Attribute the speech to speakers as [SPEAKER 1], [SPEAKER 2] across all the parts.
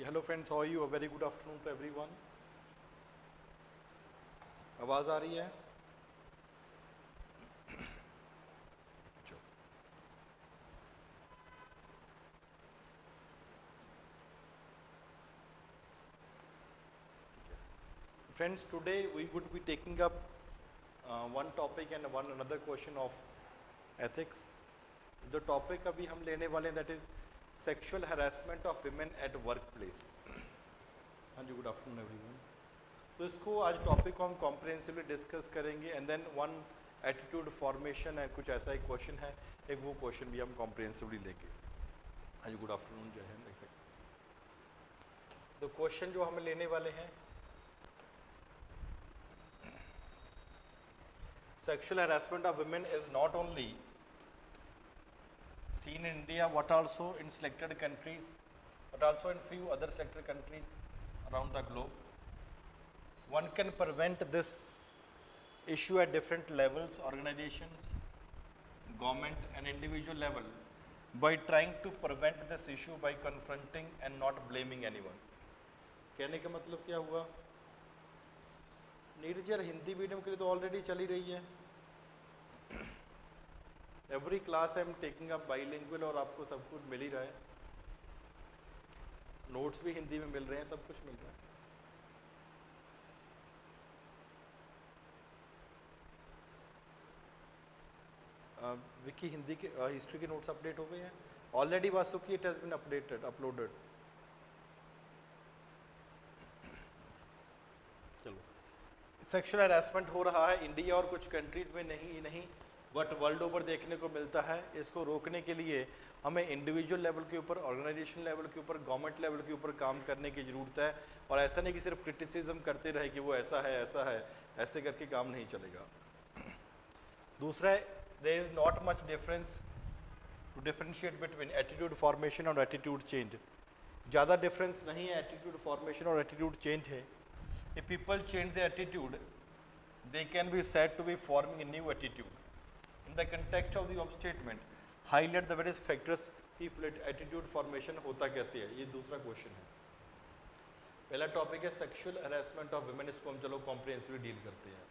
[SPEAKER 1] Hello friends, how are you? A very good afternoon to everyone. आवाज़ आ रही है? चलो, ठीक है। Friends, today we would be taking up one topic and one another question of ethics. जो topic अभी हम लेने वाले हैं that is sexual harassment of women at work place. हाँ जी, गुड आफ्टरनून एवरीवन। तो इसको आज टॉपिक को हम कॉम्प्रिहेंसिवली डिस्कस करेंगे and then one attitude formation है, कुछ ऐसा एक क्वेश्चन है, एक वो क्वेश्चन भी हम कॉम्प्रिहेंसिवली लेंगे। हाँ जी, गुड आफ्टरनून, जय हिंद। देख सकते तो क्वेश्चन जो हम लेने वाले हैं, sexual harassment of women is not only seen in India but also in selected countries, but also in few other selected countries around the globe. One can prevent this issue at different levels, organizations, government and individual level by trying to prevent this issue by confronting and not blaming anyone. कहने का मतलब क्या हुआ? नीरज यार, Hindi medium के लिए तो already चली रही है। Every class I am taking up bilingual और आपको सब कुछ मिल ही रहा है, नोट्स भी हिंदी में मिल रहे हैं, सब कुछ मिल रहा है। विकी, हिंदी के हिस्ट्री के नोट्स अपडेट हो गए हैं already? Vasuki, it has been updated, uploaded. चलो, सेक्सुअल हैरेसमेंट हो रहा है इंडिया और कुछ कंट्रीज में, नहीं बट वर्ल्ड ओवर देखने को मिलता है। इसको रोकने के लिए हमें इंडिविजुअल लेवल के ऊपर, ऑर्गेनाइजेशन लेवल के ऊपर, गवर्नमेंट लेवल के ऊपर काम करने की ज़रूरत है। और ऐसा नहीं कि सिर्फ क्रिटिसिज्म करते रहे कि वो ऐसा है, ऐसे करके काम नहीं चलेगा। दूसरा है, there is not much difference to differentiate between attitude formation और एटीट्यूड चेंज। ज़्यादा डिफरेंस नहीं है एटीट्यूड फॉर्मेशन और एटीट्यूड चेंज है। If people change the attitude, they can be said to be forming a new attitude. In the context of the above statement, highlight the various factors की attitude formation होता कैसे है, ये दूसरा question है। पहला topic है सेक्सुअल हरासमेंट ऑफ वुमेन, इसको हम चलो कॉम्प्रिहेंसिवली डील करते हैं।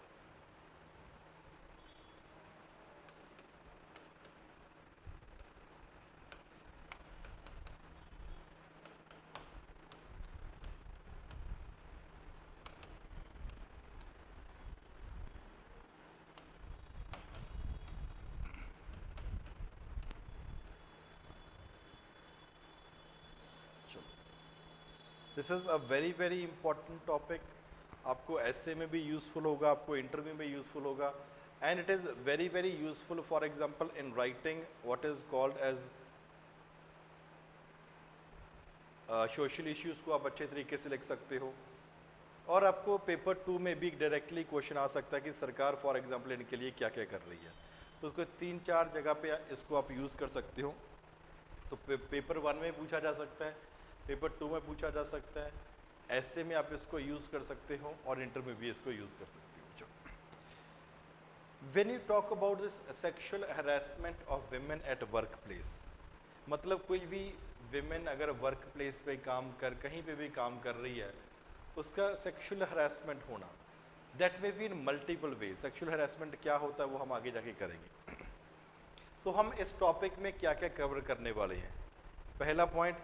[SPEAKER 1] This is a very important topic. आपको ऐसे में भी यूज़फुल होगा, आपको इंटरव्यू में यूज़फुल होगा, and it is very useful for example in writing what is called as social issues को आप अच्छे तरीके से लिख सकते हो। और आपको पेपर 2 में भी डायरेक्टली क्वेश्चन आ सकता है कि सरकार फॉर एग्जांपल इनके लिए क्या क्या कर रही है। तो उसको 3-4 जगह पे इसको आप यूज़ कर सकते हो। तो पेपर 1 में पूछा जा सकता है, पेपर 2 में पूछा जा सकता है, ऐसे में आप इसको यूज़ कर सकते हो और इंटर में भी इसको यूज़ कर सकते हो। When you talk about this sexual harassment of women at work place, मतलब कोई भी विमेन अगर वर्क प्लेस पे कहीं पे भी काम कर रही है, उसका सेक्सुअल हरासमेंट होना, that may be in multiple way. Sexual harassment क्या होता है वो हम आगे जाके करेंगे। तो हम इस टॉपिक में क्या क्या कवर करने वाले हैं। पहला पॉइंट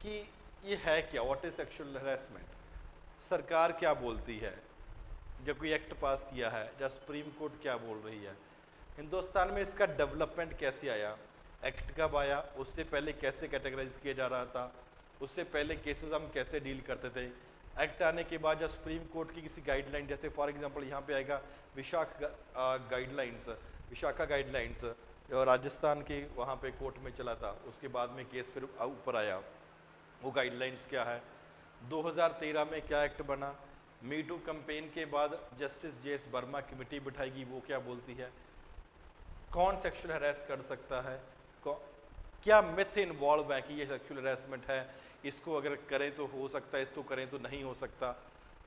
[SPEAKER 1] कि ये है क्या, व्हाट इज सेक्सुअल हरासमेंट, सरकार क्या बोलती है, जब कोई एक्ट पास किया है, या सुप्रीम कोर्ट क्या बोल रही है, हिंदुस्तान में इसका डेवलपमेंट कैसे आया, एक्ट कब आया, उससे पहले कैसे कैटेगराइज किया जा रहा था, उससे पहले केसेस हम कैसे डील करते थे, एक्ट आने के बाद या सुप्रीम कोर्ट की किसी गाइडलाइन, जैसे फॉर एग्जांपल यहाँ पे आएगा विशाखा गाइडलाइंस जो राजस्थान के वहाँ पे कोर्ट में चला था, उसके बाद में केस फिर ऊपर आया, वो गाइडलाइंस क्या है। 2013 में क्या एक्ट बना, मी टू कैंपेन के बाद जस्टिस जेएस वर्मा कमेटी बिठाएगी, वो क्या बोलती है, कौन सेक्सुअल हरास कर सकता है, क्या मिथ इन्वॉल्व है कि ये सेक्सुअल हरासमेंट है, इसको अगर करें तो हो सकता है, इसको करें तो नहीं हो सकता,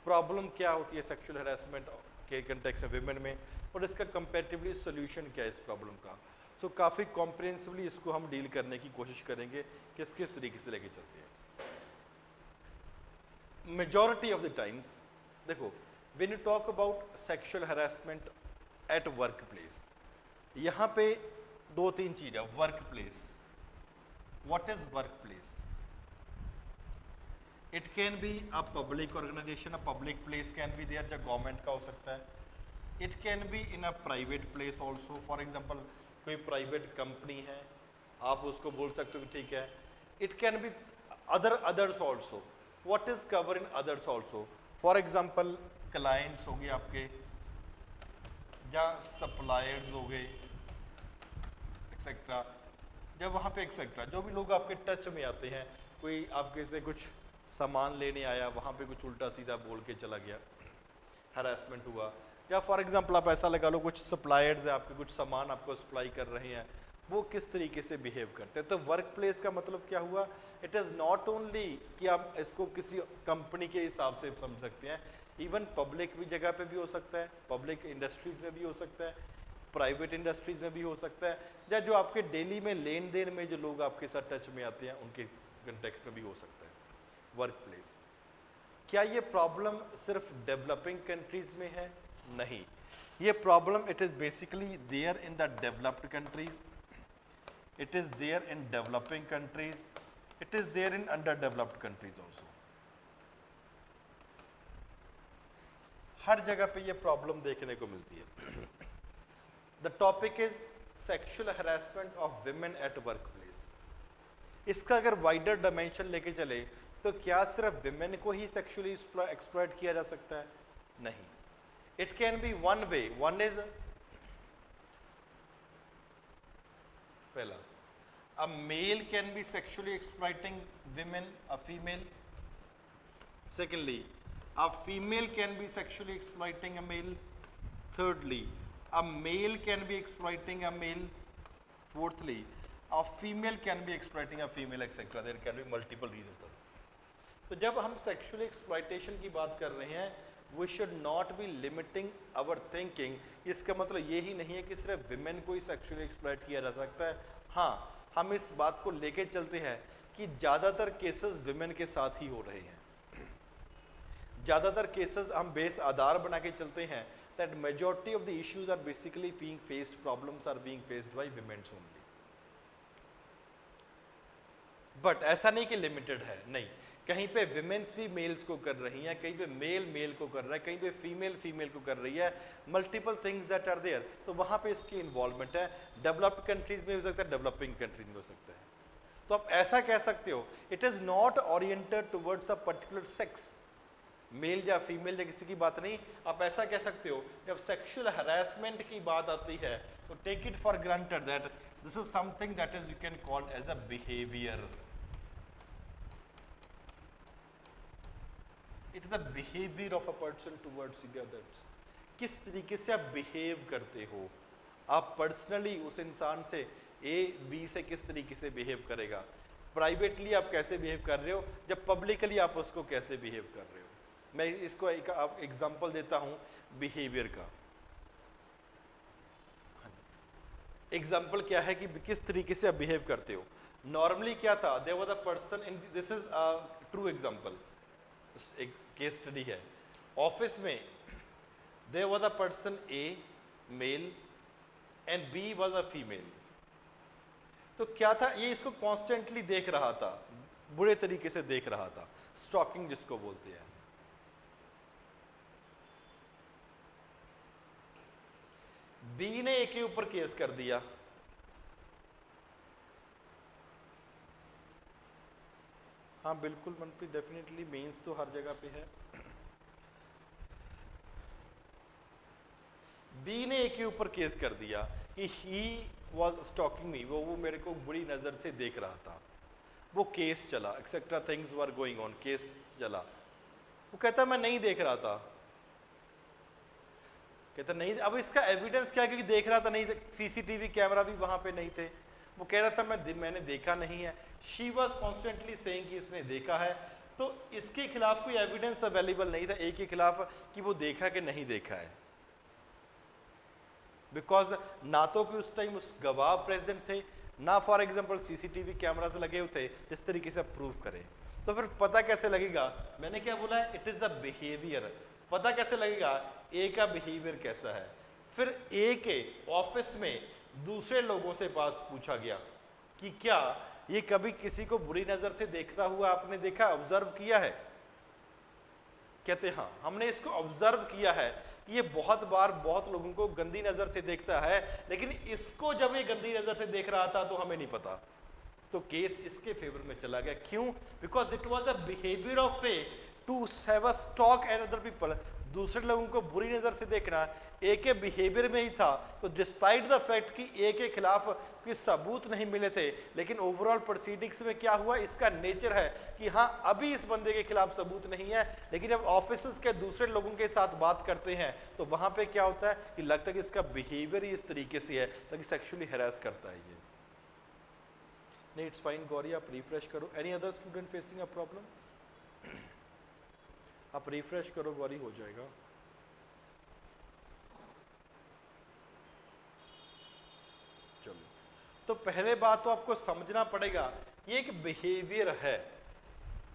[SPEAKER 1] प्रॉब्लम क्या होती है सेक्सुअल हरासमेंट के कंटेक्स्ट में विमेन में, और इसका कंपैरेटिवली सोल्यूशन क्या है इस प्रॉब्लम का। सो काफ़ी कॉम्प्रिहेंसिवली इसको हम डील करने की कोशिश करेंगे, किस किस तरीके से लेके चलते हैं। मेजॉरिटी ऑफ द टाइम्स देखो, when you talk about sexual harassment at work place, यहाँ पे दो तीन चीज है। Work place, what is work place? It can be a public organisation, a public place can be there, जो government का हो सकता है। It can be in a private place also, for example कोई प्राइवेट कंपनी है, आप उसको बोल सकते हो कि ठीक है। It can be others also. What is cover in others also? For example clients हो गए आपके, या सप्लायर्स हो गए, एक्सेट्रा। जब वहाँ पे एक्सेट्रा जो भी लोग आपके टच में आते हैं, कोई आपके से कुछ सामान लेने आया, वहाँ पे कुछ उल्टा सीधा बोल के चला गया, हरासमेंट हुआ। या फॉर एग्जांपल आप ऐसा लगा लो, कुछ सप्लायर्स हैं आपके, कुछ सामान आपको सप्लाई कर रहे हैं, वो किस तरीके से बिहेव करते हैं। तो वर्क प्लेस का मतलब क्या हुआ? इट इज़ नॉट ओनली कि आप इसको किसी कंपनी के हिसाब से समझ सकते हैं, इवन पब्लिक भी जगह पे भी हो सकता है, पब्लिक इंडस्ट्रीज में भी हो सकता है, प्राइवेट इंडस्ट्रीज में भी हो सकता है, या जो आपके डेली में लेन देन में जो लोग आपके साथ टच में आते हैं उनके कंटेक्स्ट में भी हो सकता है वर्क प्लेस। क्या ये प्रॉब्लम सिर्फ डेवलपिंग कंट्रीज में है? नहीं, ये problem it is basically there in the developed countries, it is there in developing countries, it is there in under developed countries also. हर जगह पे ये प्रॉब्लम देखने को मिलती है। The topic is sexual harassment of women at work place. इसका अगर वाइडर डायमेंशन लेके चले तो क्या सिर्फ विमेन को ही सेक्सुअली एक्सप्लॉइट किया जा सकता है? नहीं, it can be one way. One is पहला, a male can be sexually exploiting women, a female. Secondly, a female can be sexually exploiting a male. Thirdly, a male can be exploiting a male. Fourthly, a female can be exploiting a female, etc. There can be multiple reasons. तो जब हम sexual exploitation की बात कर रहे हैं, we should not be limiting our thinking. इसका मतलब ये ही नहीं है कि सिर्फ women को ही sexually exploit किया जा सकता है। हाँ, हम इस बात को लेके चलते हैं कि ज़्यादातर केसेस women के साथ ही हो रहे हैं। ज़्यादातर केसेस हम बेस आधार बना के चलते हैं that majority of the issues are basically being faced, problems are being faced by womens only. But ऐसा नहीं कि लिमिटेड है, नहीं, कहीं पे विमेन्स भी मेल्स को कर रही हैं, कहीं पे मेल मेल को कर रहा है, कहीं पे फीमेल फीमेल को कर रही है, multiple things that are there. तो वहाँ पे इसकी इन्वॉल्वमेंट है। डेवलप्ड कंट्रीज में हो सकता है, डेवलपिंग कंट्रीज में हो सकता है। तो आप ऐसा कह सकते हो, it is not oriented towards a particular sex, male या फीमेल या किसी की बात नहीं। आप ऐसा कह सकते हो, जब सेक्सुअल हरासमेंट की बात आती है तो take it for granted that this is something that is you can call as a behaviour. It is the behaviour of a person towards the others. किस तरीके से आप बिहेव करते हो, आप पर्सनली उस इंसान से ए बी से किस तरीके से बिहेव करेगा, प्राइवेटली आप कैसे बिहेव कर रहे हो, जब पब्लिकली आप उसको कैसे बिहेव कर रहे हो। मैं इसको एक एग्जांपल देता हूं बिहेवियर का। एग्जांपल क्या है कि किस तरीके से आप बिहेव करते हो। नॉर्मली क्या था, there was a person in, this is a true example, एक केस स्टडी है। ऑफिस में there was a person A male and B was a female. तो क्या था, ये इसको कॉन्स्टेंटली देख रहा था, बुरे तरीके से देख रहा था, स्टॉकिंग जिसको बोलते हैं। बी ने ए के ऊपर केस कर दिया, हाँ बिल्कुल मनप्रीत, डेफिनेटली मीन्स तो हर जगह पे है। बी ने ए के ऊपर केस कर दिया कि ही वॉज स्टॉकिंग मी, वो मेरे को बुरी नज़र से देख रहा था। वो केस चला, etcetera things were going on, case चला। वो कहता मैं नहीं देख रहा था, कहता नहीं। अब इसका एविडेंस क्या है, क्योंकि देख रहा था नहीं, सीसीटीवी कैमरा भी वहां पे नहीं थे। वो कह रहा था मैंने देखा नहीं है। शी वॉज कॉन्स्टेंटली सेइंग कि इसने देखा है। तो इसके खिलाफ कोई एविडेंस अवेलेबल नहीं था ए के खिलाफ कि वो देखा कि नहीं देखा है, बिकॉज ना तो कि उस टाइम उस गवाह प्रेजेंट थे, ना फॉर एग्जाम्पल सीसीटीवी कैमरास लगे हुए थे जिस तरीके से प्रूव करें। तो फिर पता कैसे लगेगा? मैंने क्या बोला है? It is a behaviour. पता कैसे लगेगा ए का बिहेवियर कैसा है? फिर ए के ऑफिस में दूसरे लोगों से पास पूछा गया कि क्या ये कभी किसी को बुरी नजर से देखता हुआ आपने देखा, ऑब्जर्व किया है? कहते हाँ, हमने इसको ऑब्जर्व किया है कि ये बहुत बार बहुत लोगों को गंदी नजर से देखता है, लेकिन इसको जब ये गंदी नजर से देख रहा था तो हमें नहीं पता। तो केस इसके फेवर में चला गया। क्यों? Because it was a behaviour of A to have a stalk and other people. दूसरे लोगों को बुरी नजर से देखना ए के बिहेवियर में ही था। तो डिस्पाइट द फैक्ट कि ए के खिलाफ कोई सबूत नहीं मिले थे, लेकिन ओवरऑल प्रोसीडिंग्स में क्या हुआ, इसका नेचर है कि हाँ अभी इस बंदे के खिलाफ सबूत नहीं है, लेकिन जब ऑफिसर्स के दूसरे लोगों के साथ बात करते हैं तो वहां पे क्या होता है कि लगता है कि इसका बिहेवियर ही इस तरीके से है ताकि सेक्सुअली हैरेस करता है ये। नहीं, इट्स फाइन गौरी, आप रिफ्रेश करो। Any other student facing a problem? आप रिफ्रेश करो गौरी, हो जाएगा। चलो, तो पहले बात तो आपको समझना पड़ेगा ये एक बिहेवियर है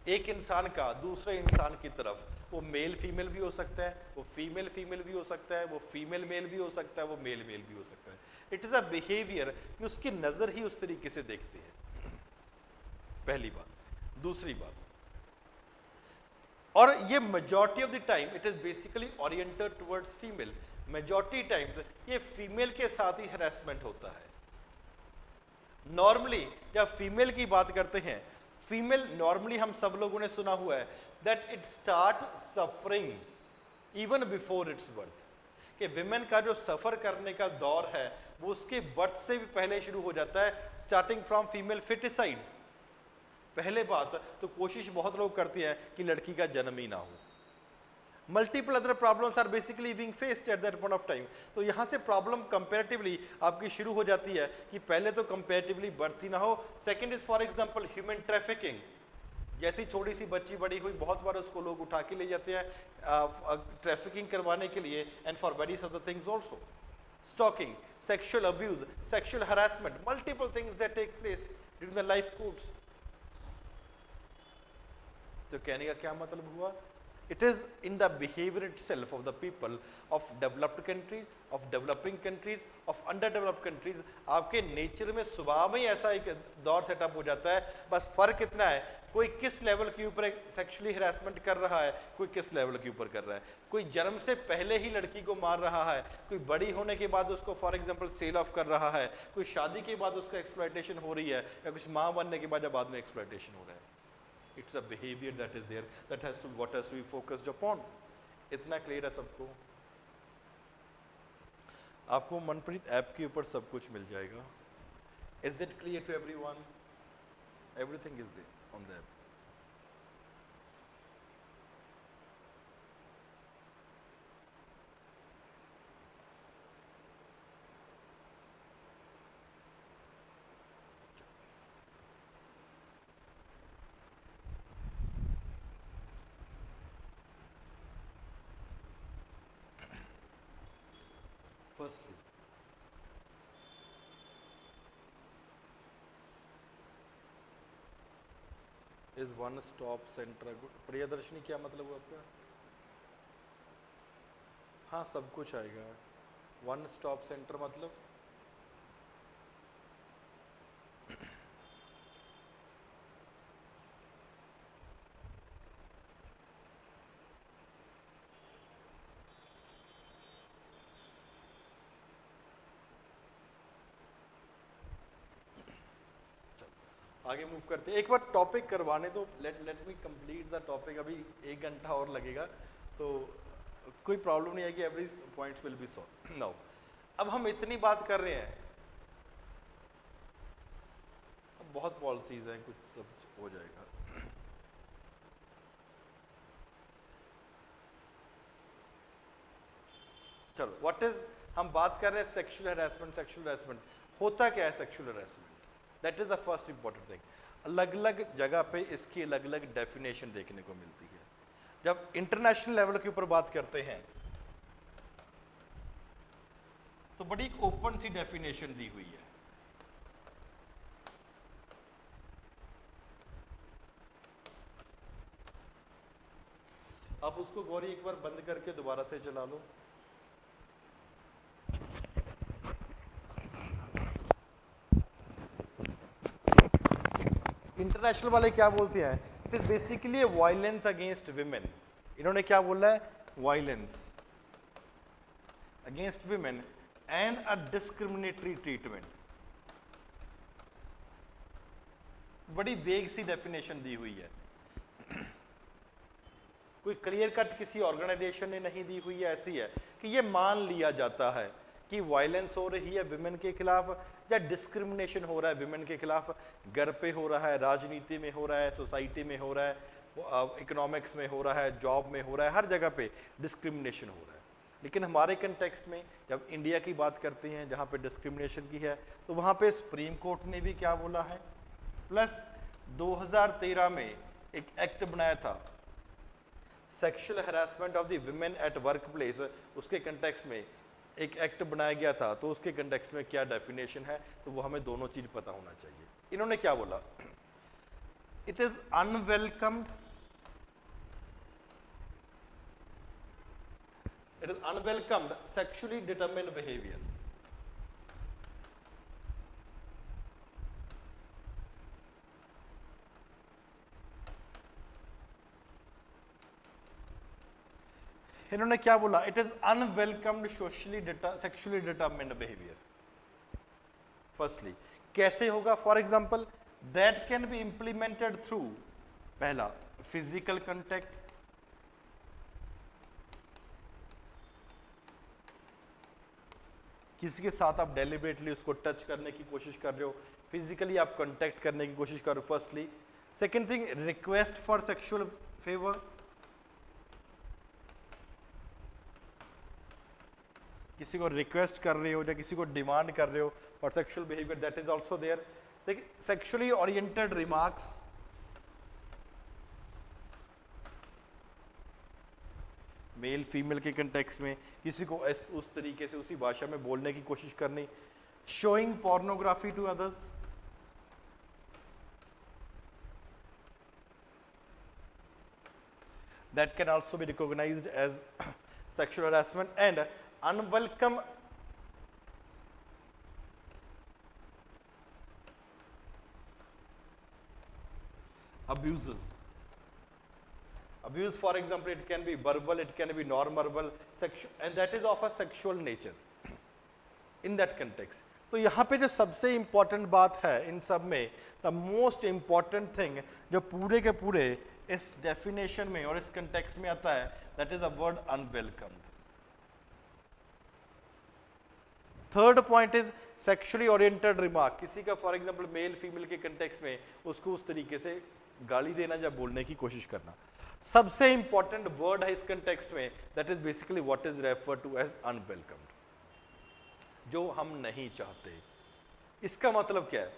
[SPEAKER 1] एक इंसान का दूसरे इंसान की तरफ। वो मेल फीमेल भी हो सकता है, वो फीमेल फीमेल भी हो सकता है, वो फीमेल मेल भी हो सकता है, वो मेल मेल भी हो सकता है। इट इज अ बिहेवियर कि उसकी नजर ही उस तरीके से देखती है, पहली बात। दूसरी बात, और ये majority of the time it is basically oriented towards female. Majority times ये फीमेल के साथ ही हैरेसमेंट होता है। नॉर्मली जब फीमेल की बात करते हैं, फीमेल नॉर्मली हम सब लोगों ने सुना हुआ है that it start suffering even before it's birth, कि विमेन का जो सफर करने का दौर है वो उसके बर्थ से भी पहले शुरू हो जाता है, स्टार्टिंग फ्रॉम फीमेल फिटिसाइड। पहले बात तो कोशिश बहुत लोग करते हैं कि लड़की का जन्म ही ना हो। Multiple other problems are basically being faced at that point of time. तो यहाँ से प्रॉब्लम कंपैरेटिवली आपकी शुरू हो जाती है कि पहले तो कंपैरेटिवली बर्थ ही ना हो। Second is for example human trafficking. जैसी थोड़ी सी बच्ची बड़ी हुई, बहुत बार उसको लोग उठा के ले जाते हैं ट्रैफिकिंग करवाने के लिए, and for various other things also. Stalking, sexual abuse, sexual harassment, multiple things that take place during the life course. तो कहने का क्या मतलब हुआ? It is in the behavior itself of the people of developed countries, of developing countries, of underdeveloped countries। आपके nature में स्वभाव में ही ऐसा एक दौर सेटअप हो जाता है। बस फर्क इतना है, कोई किस लेवल के ऊपर सेक्सुअली हरासमेंट कर रहा है, कोई किस लेवल के ऊपर कर रहा है। कोई जन्म से पहले ही लड़की को मार रहा है, कोई बड़ी होने के बाद उसको फॉर एग्जांपल सेल ऑफ कर रहा है, कोई शादी के बाद उसका एक्सप्लॉयटेशन हो रही है, या कुछ माँ बनने के बाद या बाद में एक्सप्लॉयटेशन हो रहा है। It's a behavior that is there that has to be focused upon। इतना क्लियर है सबको? आपको मनप्रीत ऐप के ऊपर सब कुछ मिल जाएगा। Is it clear to everyone? Everything is there on the app। Firstly, is one stop center a good? Priyadarshini क्या मतलब हुआ आपका? हाँ, सब कुछ आएगा। वन स्टॉप सेंटर मतलब आगे मूव करते हैं। एक बार टॉपिक करवाने तो let me complete the topic. अभी 1 घंटा और लगेगा, तो कोई प्रॉब्लम नहीं है कि every points will be solve. Now अब हम इतनी बात कर रहे हैं, अब बहुत पॉलिसीज हैं, कुछ सब हो जाएगा। चलो, व्हाट इज, हम बात कर रहे हैं सेक्सुअल हैरेसमेंट। सेक्सुअल हैरेसमेंट होता क्या है? Sexual harassment, that is the first important thing. अलग अलग जगह पे इसकी अलग अलग डेफिनेशन देखने को मिलती है। जब इंटरनेशनल लेवल के ऊपर बात करते हैं तो बड़ी ओपन सी डेफिनेशन दी हुई है। आप उसको गौरी एक बार बंद करके दोबारा से चला लो। इंटरनेशनल वाले क्या बोलते हैं, it is basically violence against women. इन्होंने क्या बोला है, violence against women and a discriminatory treatment. बड़ी वेग सी डेफिनेशन दी हुई है, कोई क्लियर कट किसी ऑर्गेनाइजेशन ने नहीं दी हुई है, ऐसी है कि ये मान लिया जाता है कि वायलेंस हो रही है विमेन के खिलाफ या डिस्क्रिमिनेशन हो रहा है विमेन के खिलाफ, घर पे हो रहा है, राजनीति में हो रहा है, सोसाइटी में हो रहा है, इकोनॉमिक्स में हो रहा है, जॉब में हो रहा है, हर जगह पे डिस्क्रिमिनेशन हो रहा है। लेकिन हमारे कंटेक्स्ट में जब इंडिया की बात करते हैं जहाँ पे डिस्क्रिमिनेशन की है, तो वहाँ पे सुप्रीम कोर्ट ने भी क्या बोला है, प्लस 2013 में एक एक्ट बनाया था sexual harassment of the women at work place, उसके कंटेक्स्ट में एक एक्ट बनाया गया था, तो उसके कंटेक्स्ट में क्या डेफिनेशन है, तो वो हमें दोनों चीज पता होना चाहिए। इन्होंने क्या बोला, it is unwelcomed, it is unwelcomed sexually determined behaviour. इन्होंने क्या बोला, it is unwelcomed sexually determined behaviour. Firstly कैसे होगा, for example that can B implemented through, पहला फिजिकल कांटेक्ट, किसी के साथ आप डेलिबरेटली उसको टच करने की कोशिश कर रहे हो, फिजिकली आप कांटेक्ट करने की कोशिश कर रहे हो, firstly. Second thing, request for sexual favour, किसी को रिक्वेस्ट कर रहे हो या किसी को डिमांड कर रहे हो for sexual behaviour, that is also there. देखिए sexually oriented remarks, male female के कंटेक्स्ट में किसी को उस तरीके से उसी भाषा में बोलने की कोशिश करनी, showing pornography to others, that can also be recognized as sexual harassment, and unwelcome abuses. Abuse, for example, it can be verbal, it can be non-verbal, and that is of a sexual nature in that context. तो यहाँ पे जो सबसे important बात है इन सब में, the most important thing जो पूरे के पूरे इस डेफिनेशन में और इस कंटेक्स्ट में आता है, that is a word unwelcomed. Third point is sexually oriented remark, किसी का फॉर एग्जांपल मेल फीमेल के कंटेक्स्ट में उसको उस तरीके से गाली देना या बोलने की कोशिश करना। सबसे इंपॉर्टेंट वर्ड है इस कंटेक्स्ट में, that is basically what is refer to as unwelcomed, जो हम नहीं चाहते। इसका मतलब क्या है,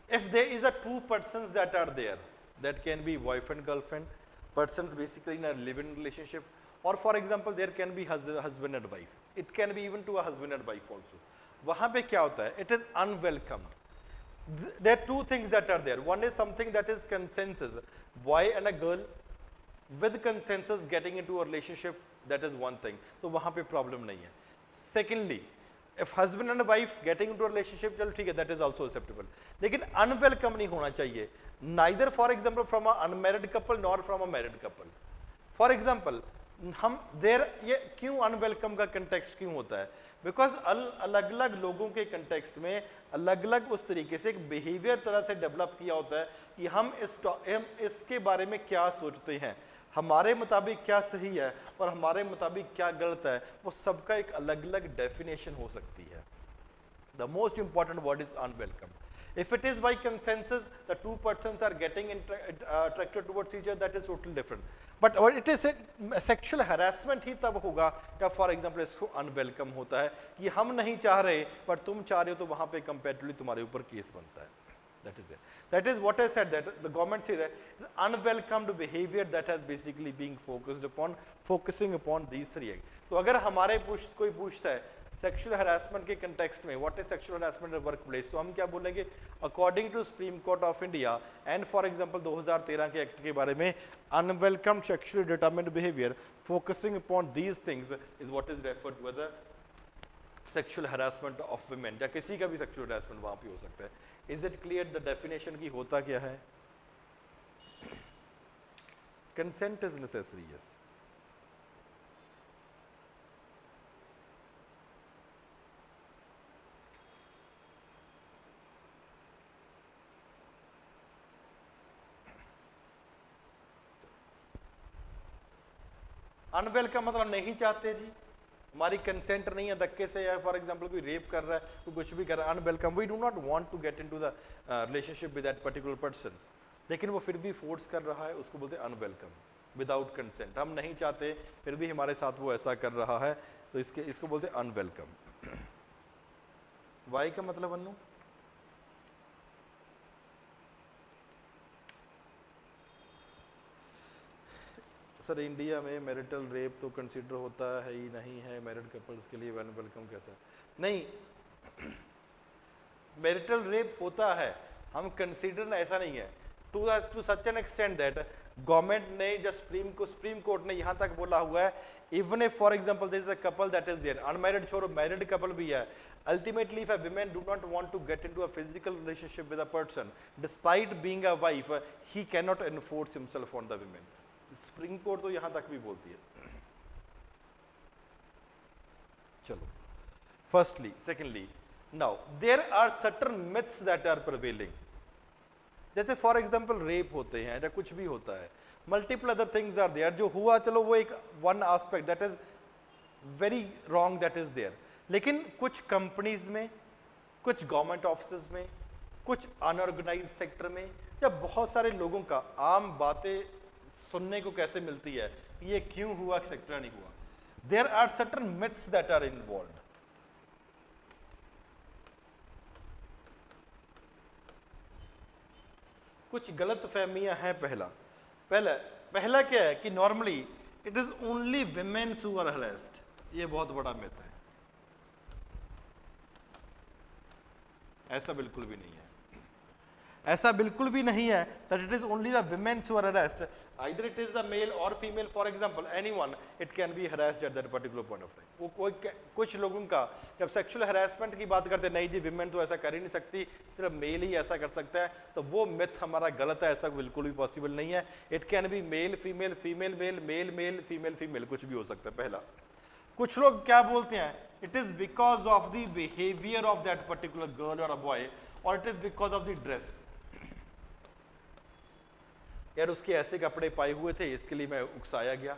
[SPEAKER 1] if there is a two persons that are there, that can be boyfriend girlfriend, persons basically in a live-in relationship, or for example there can be husband and wife, it can be even to a husband and wife also। वहाँ पे क्या होता है, it is unwelcomed। There are two things that are there, one is something that is consensus, boy and a girl with consensus getting into a relationship, that is one thing, तो वहाँ पे problem नहीं है। Secondly, if husband and wife getting into a relationship, चलो ठीक है, that is also acceptable, लेकिन unwelcome नहीं होना चाहिए, neither for example from a unmarried couple nor from a married couple। for example हम देर ये क्यों अनवेलकम का कंटेक्स्ट क्यों होता है, बिकॉज अलग अलग लोगों के कंटेक्स्ट में अलग अलग उस तरीके से एक बिहेवियर तरह से डेवलप किया होता है कि हम इसके बारे में क्या सोचते हैं, हमारे मुताबिक क्या सही है और हमारे मुताबिक क्या गलत है, वो सबका एक अलग अलग डेफिनेशन हो सकती है। The most important word is unwelcome. If it is by consensus, the two persons are getting attracted towards each other, that is totally different. But it is sexual harassment ही तब होगा जब फॉर एग्जाम्पल इसको unwelcome होता है कि हम नहीं चाह रहे पर तुम चाह रहे हो, तो वहाँ पे कंपेरेटिवली तुम्हारे ऊपर केस बनता है। That is it. That is what I said, that the government says that unwelcomed behavior that has basically being focusing upon these three। तो अगर हमारे कोई पूछता है सेक्सुअल हरासमेंट के कंटेक्स्ट में what is sexual harassment in work place, तो हम क्या बोलेंगे, according to supreme court of India and for example 2013 के एक्ट के बारे में, unwelcome sexually determined behaviour Focusing upon these things is what is referred to as a sexual harassment of women, या किसी का भी sexual harassment वहां पे हो सकता है. Is it clear the definition की होता क्या है? Consent is necessary, yes. Unwelcome मतलब नहीं चाहते जी, हमारी कंसेंट नहीं है, धक्के से या फॉर एग्जांपल कोई रेप कर रहा है, कोई कुछ भी कर रहा है, unwelcome, we do not want to get into the relationship with that particular person, लेकिन वो फिर भी फोर्स कर रहा है, उसको बोलते हैं अनवेलकम, विदाउट कंसेंट. हम नहीं चाहते फिर भी हमारे साथ वो ऐसा कर रहा है, तो इसको बोलते हैं अनवेलकम. वाई का मतलब अन्नू? सर इंडिया में मैरिटल रेप तो कंसिडर होता है ही नहीं है, मैरिड कपल्स के लिए अनवेलकम कैसा? नहीं, मैरिटल रेप होता है, हम कंसिडर ऐसा नहीं है, to such an extent that government ने जब सुप्रीम कोर्ट ने यहाँ तक बोला हुआ है, even if for example there is a couple that is there, unmarried छोड़ो मैरिड कपल भी है, ultimately if a women do not want to get into a physical relationship with a person despite being a wife, he can not enforce himself on the women. Supreme court तो यहां तक भी बोलती है. चलो, firstly, secondly, now there are certain myths that are prevailing. जैसे for example rape होते हैं या कुछ भी होता है, multiple other things are there, जो हुआ चलो वो एक one aspect that is very wrong that is there, लेकिन कुछ कंपनीज में, कुछ गवर्नमेंट ऑफिस में, कुछ अनऑर्गेनाइज सेक्टर में, या बहुत सारे लोगों का आम बातें सुनने को कैसे मिलती है, ये क्यों हुआ, एक्सेट्रा नहीं हुआ. There are certain myths that are involved. कुछ गलत फहमियां हैं. पहला क्या है कि normally it is only women who are harassed. ये बहुत बड़ा मिथ है, ऐसा बिल्कुल भी नहीं है. ऐसा बिल्कुल भी नहीं है that it is only the women who are harassed. Either it is the male or female, for example, anyone, it can be harassed at that particular point of time. वो कोई कुछ लोगों का जब सेक्सुअल हरासमेंट की बात करते हैं, नहीं जी विमेन तो ऐसा कर ही नहीं सकती, सिर्फ मेल ही ऐसा कर सकता है, तो वो मिथ हमारा गलत है, ऐसा बिल्कुल भी पॉसिबल नहीं है. It can be male female, female male, male male, female female, कुछ भी हो सकता है. पहला, कुछ लोग क्या बोलते हैं, it is because of the behaviour of that particular girl और अ बॉय, और it is because of the dress. यार उसके ऐसे कपड़े पाए हुए थे, इसके लिए मैं उकसाया गया,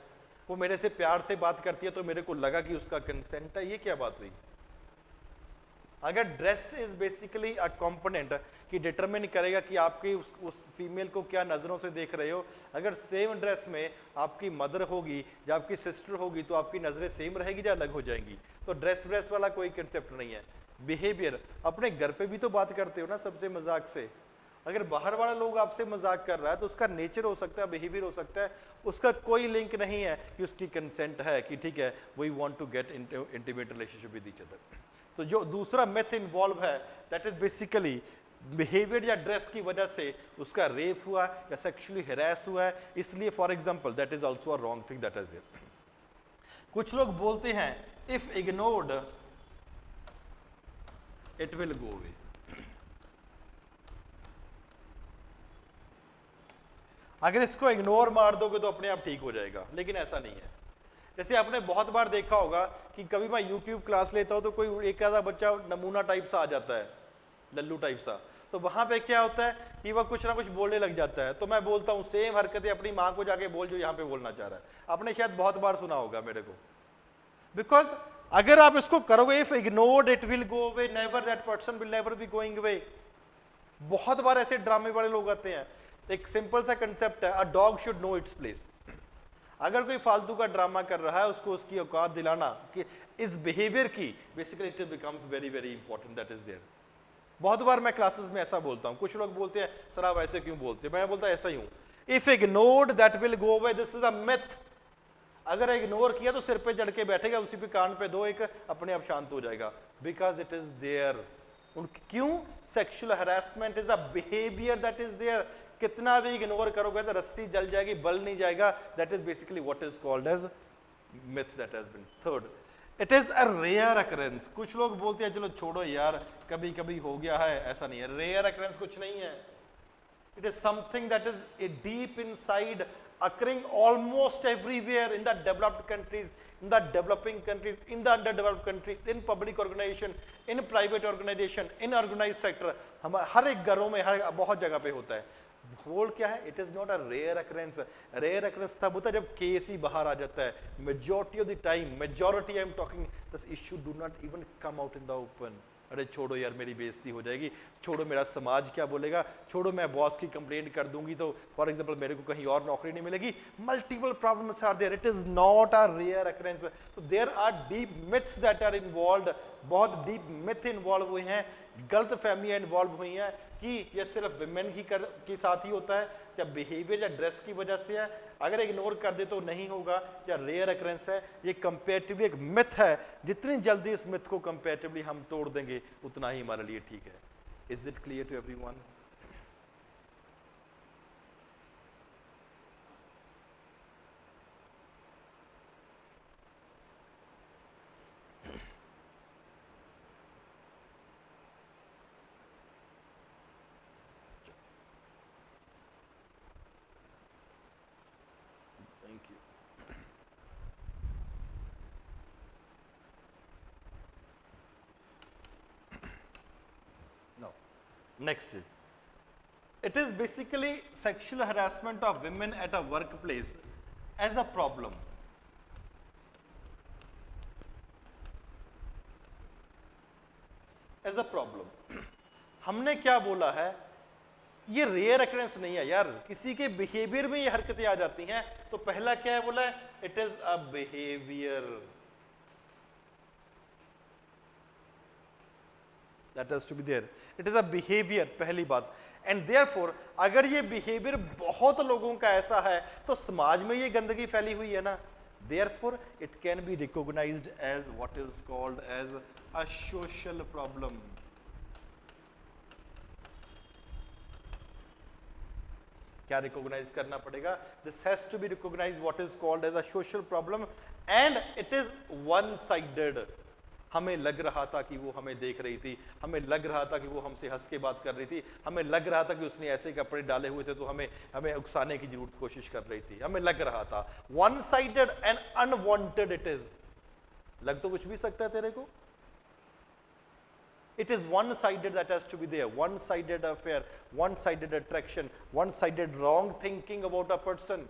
[SPEAKER 1] वो मेरे से प्यार से बात करती है तो मेरे को लगा कि उसका कंसेंट है, ये क्या बात हुई. अगर dress is basically a component कि डिटरमिन करेगा कि आपकी उस फीमेल को क्या नज़रों से देख रहे हो, अगर सेम ड्रेस में आपकी मदर होगी या आपकी सिस्टर होगी तो आपकी नज़रें सेम रहेगी या अलग हो जाएंगी. तो ड्रेस वाला कोई कंसेप्ट नहीं है. बिहेवियर, अपने घर पे भी तो बात करते हो ना सबसे मजाक से, अगर बाहर वाला लोग आपसे मजाक कर रहा है तो उसका नेचर हो सकता है, बिहेवियर हो सकता है, उसका कोई लिंक नहीं है कि उसकी कंसेंट है कि ठीक है we want to get intimate relationship with each other. तो जो दूसरा मेथ इन्वॉल्व है दैट इज बेसिकली बिहेवियर या ड्रेस की वजह से उसका रेप हुआ या सेक्सुअली हैरेस हुआ है, इसलिए for example that is also a wrong thing that is there. कुछ लोग बोलते हैं if ignored it will go away. अगर इसको इग्नोर मार दोगे तो अपने आप ठीक हो जाएगा, लेकिन ऐसा नहीं है. जैसे आपने बहुत बार देखा होगा कि कभी मैं YouTube क्लास लेता हूं तो कोई एक आधा बच्चा नमूना टाइप सा आ जाता है, लल्लू टाइप सा, तो वहां पे क्या होता है कि वह कुछ ना कुछ बोलने लग जाता है, तो मैं बोलता हूं सेम हरकतें अपनी माँ को जाके बोल जो यहाँ पे बोलना चाह रहा है. आपने शायद बहुत बार सुना होगा मेरे को, बिकॉज अगर आप इसको करोगे if ignored it will go away, never, that person will never be going away. बहुत बार ऐसे ड्रामे वाले लोग आते हैं. एक सिंपल सा कंसेप्ट है, a dog should know its place. अगर कोई फालतू का ड्रामा कर रहा है उसको उसकी औकात दिलाना कि इस बिहेवियर की, basically it becomes very very important that is there. बहुत बार मैं क्लासेस में ऐसा बोलता हूं, कुछ लोग बोलते हैं सर आप ऐसे क्यों बोलते हैं, मैं बोलता ऐसा ही हूं. If ignored that will go away, this is a myth. अगर इग्नोर किया तो सिर पे चढ़ के बैठेगा, उसी पे कान पे दो एक, अपने आप शांत हो जाएगा, बिकॉज इट इज देयर. क्यों? Sexual harassment is a behaviour that is there. कितना भी इग्नोर करोगे तो रस्सी जल जाएगी, बल नहीं जाएगा. That is basically what is called as myth that has been. Third, it is a rare occurrence. कुछ लोग बोलते हैं चलो छोड़ो यार, कभी कभी हो गया है, ऐसा नहीं है. Rare occurrence कुछ नहीं है. It is something that is a deep inside, occurring almost everywhere in the developed countries, in the developing countries, in the underdeveloped countries, in public organization, in private organization, in organized sector. हम हर एक घरों में, हर बहुत जगह पे होता है. होल क्या है? It is not a rare occurrence. Rare occurrence तब होता है जब केस ही बाहर आ जाता है. Majority of the time, majority I am talking, this issue do not even come out in the open. अरे छोड़ो यार, मेरी बेइज्जती हो जाएगी, छोड़ो मेरा समाज क्या बोलेगा, छोड़ो मैं बॉस की कंप्लेंट कर दूंगी तो फॉर एग्जांपल मेरे को कहीं और नौकरी नहीं मिलेगी. Multiple problems are there. It is not a rare occurrence. तो there are deep myths that are involved. बहुत डीप मिथ इन्वॉल्व हुए हैं, गलत फहमियां इन्वॉल्व हुई हैं कि ये सिर्फ विमेन के साथ ही होता है, या बिहेवियर या ड्रेस की वजह से है, अगर इग्नोर कर दे तो नहीं होगा, या रेयर अकरेंस है. ये कंपेरेटिवली एक मिथ है. जितनी जल्दी इस मिथ को कंपेरेटिवली हम तोड़ देंगे उतना ही हमारे लिए ठीक है. Is it clear to everyone? Thank you. Now, next. It is basically sexual harassment of women at a workplace as a problem. As a problem. हमने क्या बोला है? ये रेयर अकरेंस नहीं है यार, किसी के बिहेवियर में ये हरकतें आ जाती हैं. तो पहला क्या है बोला है? It is a behaviour. That has to be there. It is a behaviour, पहली बात. एंड देयरफॉर अगर ये बिहेवियर बहुत लोगों का ऐसा है तो समाज में ये गंदगी फैली हुई है ना. Therefore it can be recognised as what is called as a social problem. क्या रिकॉग्नाइज करना पड़ेगा? This has to be recognise what is called as a social problem. And it is one sided. हमें लग रहा था कि वो हमें देख रही थी, हमें लग रहा था कि वो हमसे हंस के बात कर रही थी, हमें लग रहा था कि उसने ऐसे कपड़े डाले हुए थे तो हमें हमें उकसाने की जरूरत कोशिश कर रही थी, हमें लग रहा था. One sided and unwanted it is. लग तो कुछ भी सकता है तेरे को. It is one-sided that has to be there. One-sided affair, one-sided attraction, one-sided wrong thinking about a person.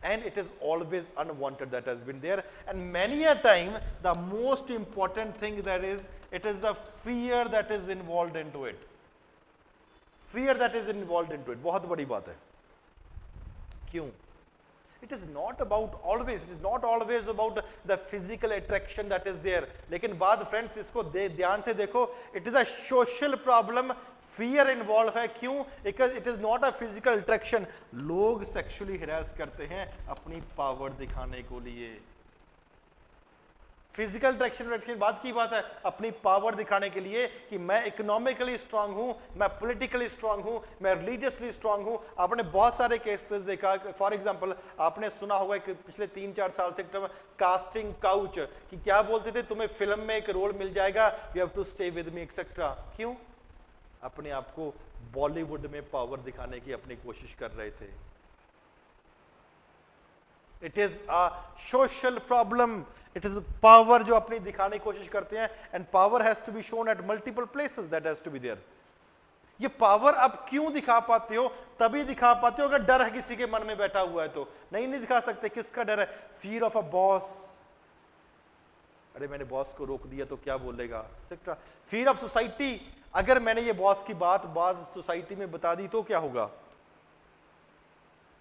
[SPEAKER 1] And it is always unwanted that has been there. And many a time, the most important thing that is, it is the fear that is involved into it. Fear that is involved into it. बहुत बड़ी बात है. क्यों? It is not about always, it is not always about the physical attraction that is there. लेकिन बाद friends इसको ध्यान से देखो, it is a social problem. fear involved है. क्यों? Because it is not a physical attraction. लोग sexually harass करते हैं अपनी पावर दिखाने को लिए. फिजिकल अट्रैक्शन बात की बात है, अपनी पावर दिखाने के लिए कि मैं इकोनॉमिकली स्ट्रांग हूं, मैं पॉलिटिकली स्ट्रांग हूं, मैं रिलीजियसली स्ट्रांग हूं. आपने बहुत सारे केसेस देखा. फॉर एग्जांपल आपने सुना होगा कि पिछले 3-4 साल से कास्टिंग काउच, कि क्या बोलते थे, तुम्हें फिल्म में एक रोल मिल जाएगा, you have to stay with me etcetera. क्यों? अपने आप को बॉलीवुड में पावर दिखाने की अपनी कोशिश कर रहे थे. It is a social problem. It is power जो अपनी दिखाने की कोशिश करते हैं. And power has to be shown at multiple places. That has to be there. ये पावर आप क्यों दिखा पाते हो? तभी दिखा पाते हो अगर डर है किसी के मन में बैठा हुआ है तो. नहीं दिखा सकते. किसका डर है? Fear of a boss. अरे मैंने बॉस को रोक दिया तो क्या बोलेगा, एक्सेट्रा. Fear of society. अगर मैंने ये बॉस की बात सोसाइटी में बता दी तो क्या होगा?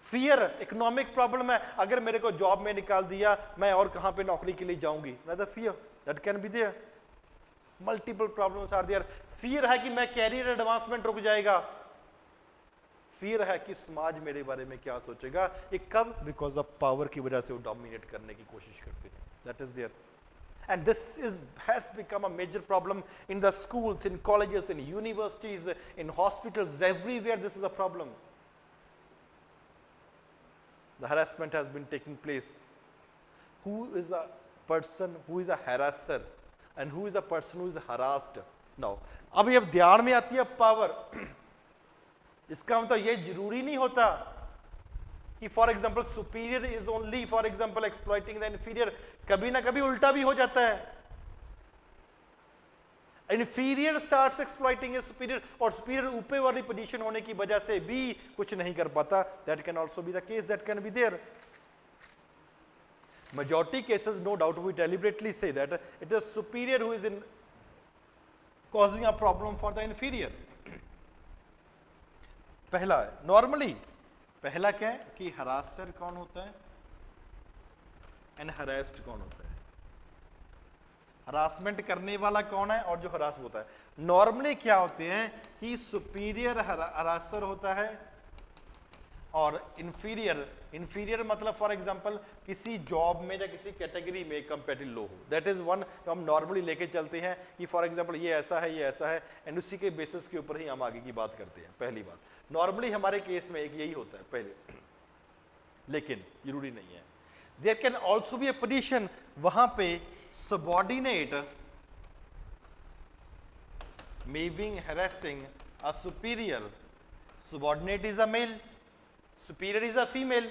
[SPEAKER 1] फियर. इकोनॉमिक प्रॉब्लम है, अगर मेरे को जॉब में निकाल दिया मैं और कहां पे नौकरी के लिए जाऊंगी. Fear that can be there. Multiple problems are there. Fear है कि मैं कैरियर एडवांसमेंट रुक जाएगा. फियर है कि समाज मेरे बारे में क्या सोचेगा. ये कब? बिकॉज ऑफ पावर की वजह से वो डोमिनेट करने की कोशिश करते हैं. That is there. And this has become a major problem in the schools, in colleges, in universities, in hospitals, everywhere this is a problem. The harassment has been taking place. who is a person who is a harasser and who is a person who is harassed. Now अब ये ध्यान में आती है power. इसका मतलब ये जरूरी नहीं होता कि for example superior is only for example exploiting the inferior. कभी ना कभी उल्टा भी हो जाता है. इन्फीरियर स्टार्ट्स एक्सप्लॉइटिंग ए सुपीरियर और सुपीरियर ऊपर वाली पोजीशन होने की वजह से भी कुछ नहीं कर पाता. That can also be the case, that can be there. Majority cases, no doubt, we deliberately say that it is superior who is in causing a problem for the inferior. पहला है नॉर्मली, पहला क्या है कि हरासर कौन होता है and harassed कौन होता है. हरासमेंट करने वाला कौन है और जो हरास होता है. नॉर्मली क्या होते हैं कि सुपीरियर हरासर होता है और इंफीरियर मतलब फॉर एग्जांपल किसी जॉब में या किसी कैटेगरी में कंपेरेटिव लो हो. दैट इज वन हम नॉर्मली लेके चलते हैं कि फॉर एग्जांपल ये ऐसा है एंड उसी के बेसिस के ऊपर ही हम आगे की बात करते हैं. पहली बात नॉर्मली हमारे केस में एक यही होता है पहले, लेकिन जरूरी नहीं है. There can also be a position वहां पे subordinate may being harassing a superior. Subordinate is a male, superior is a female,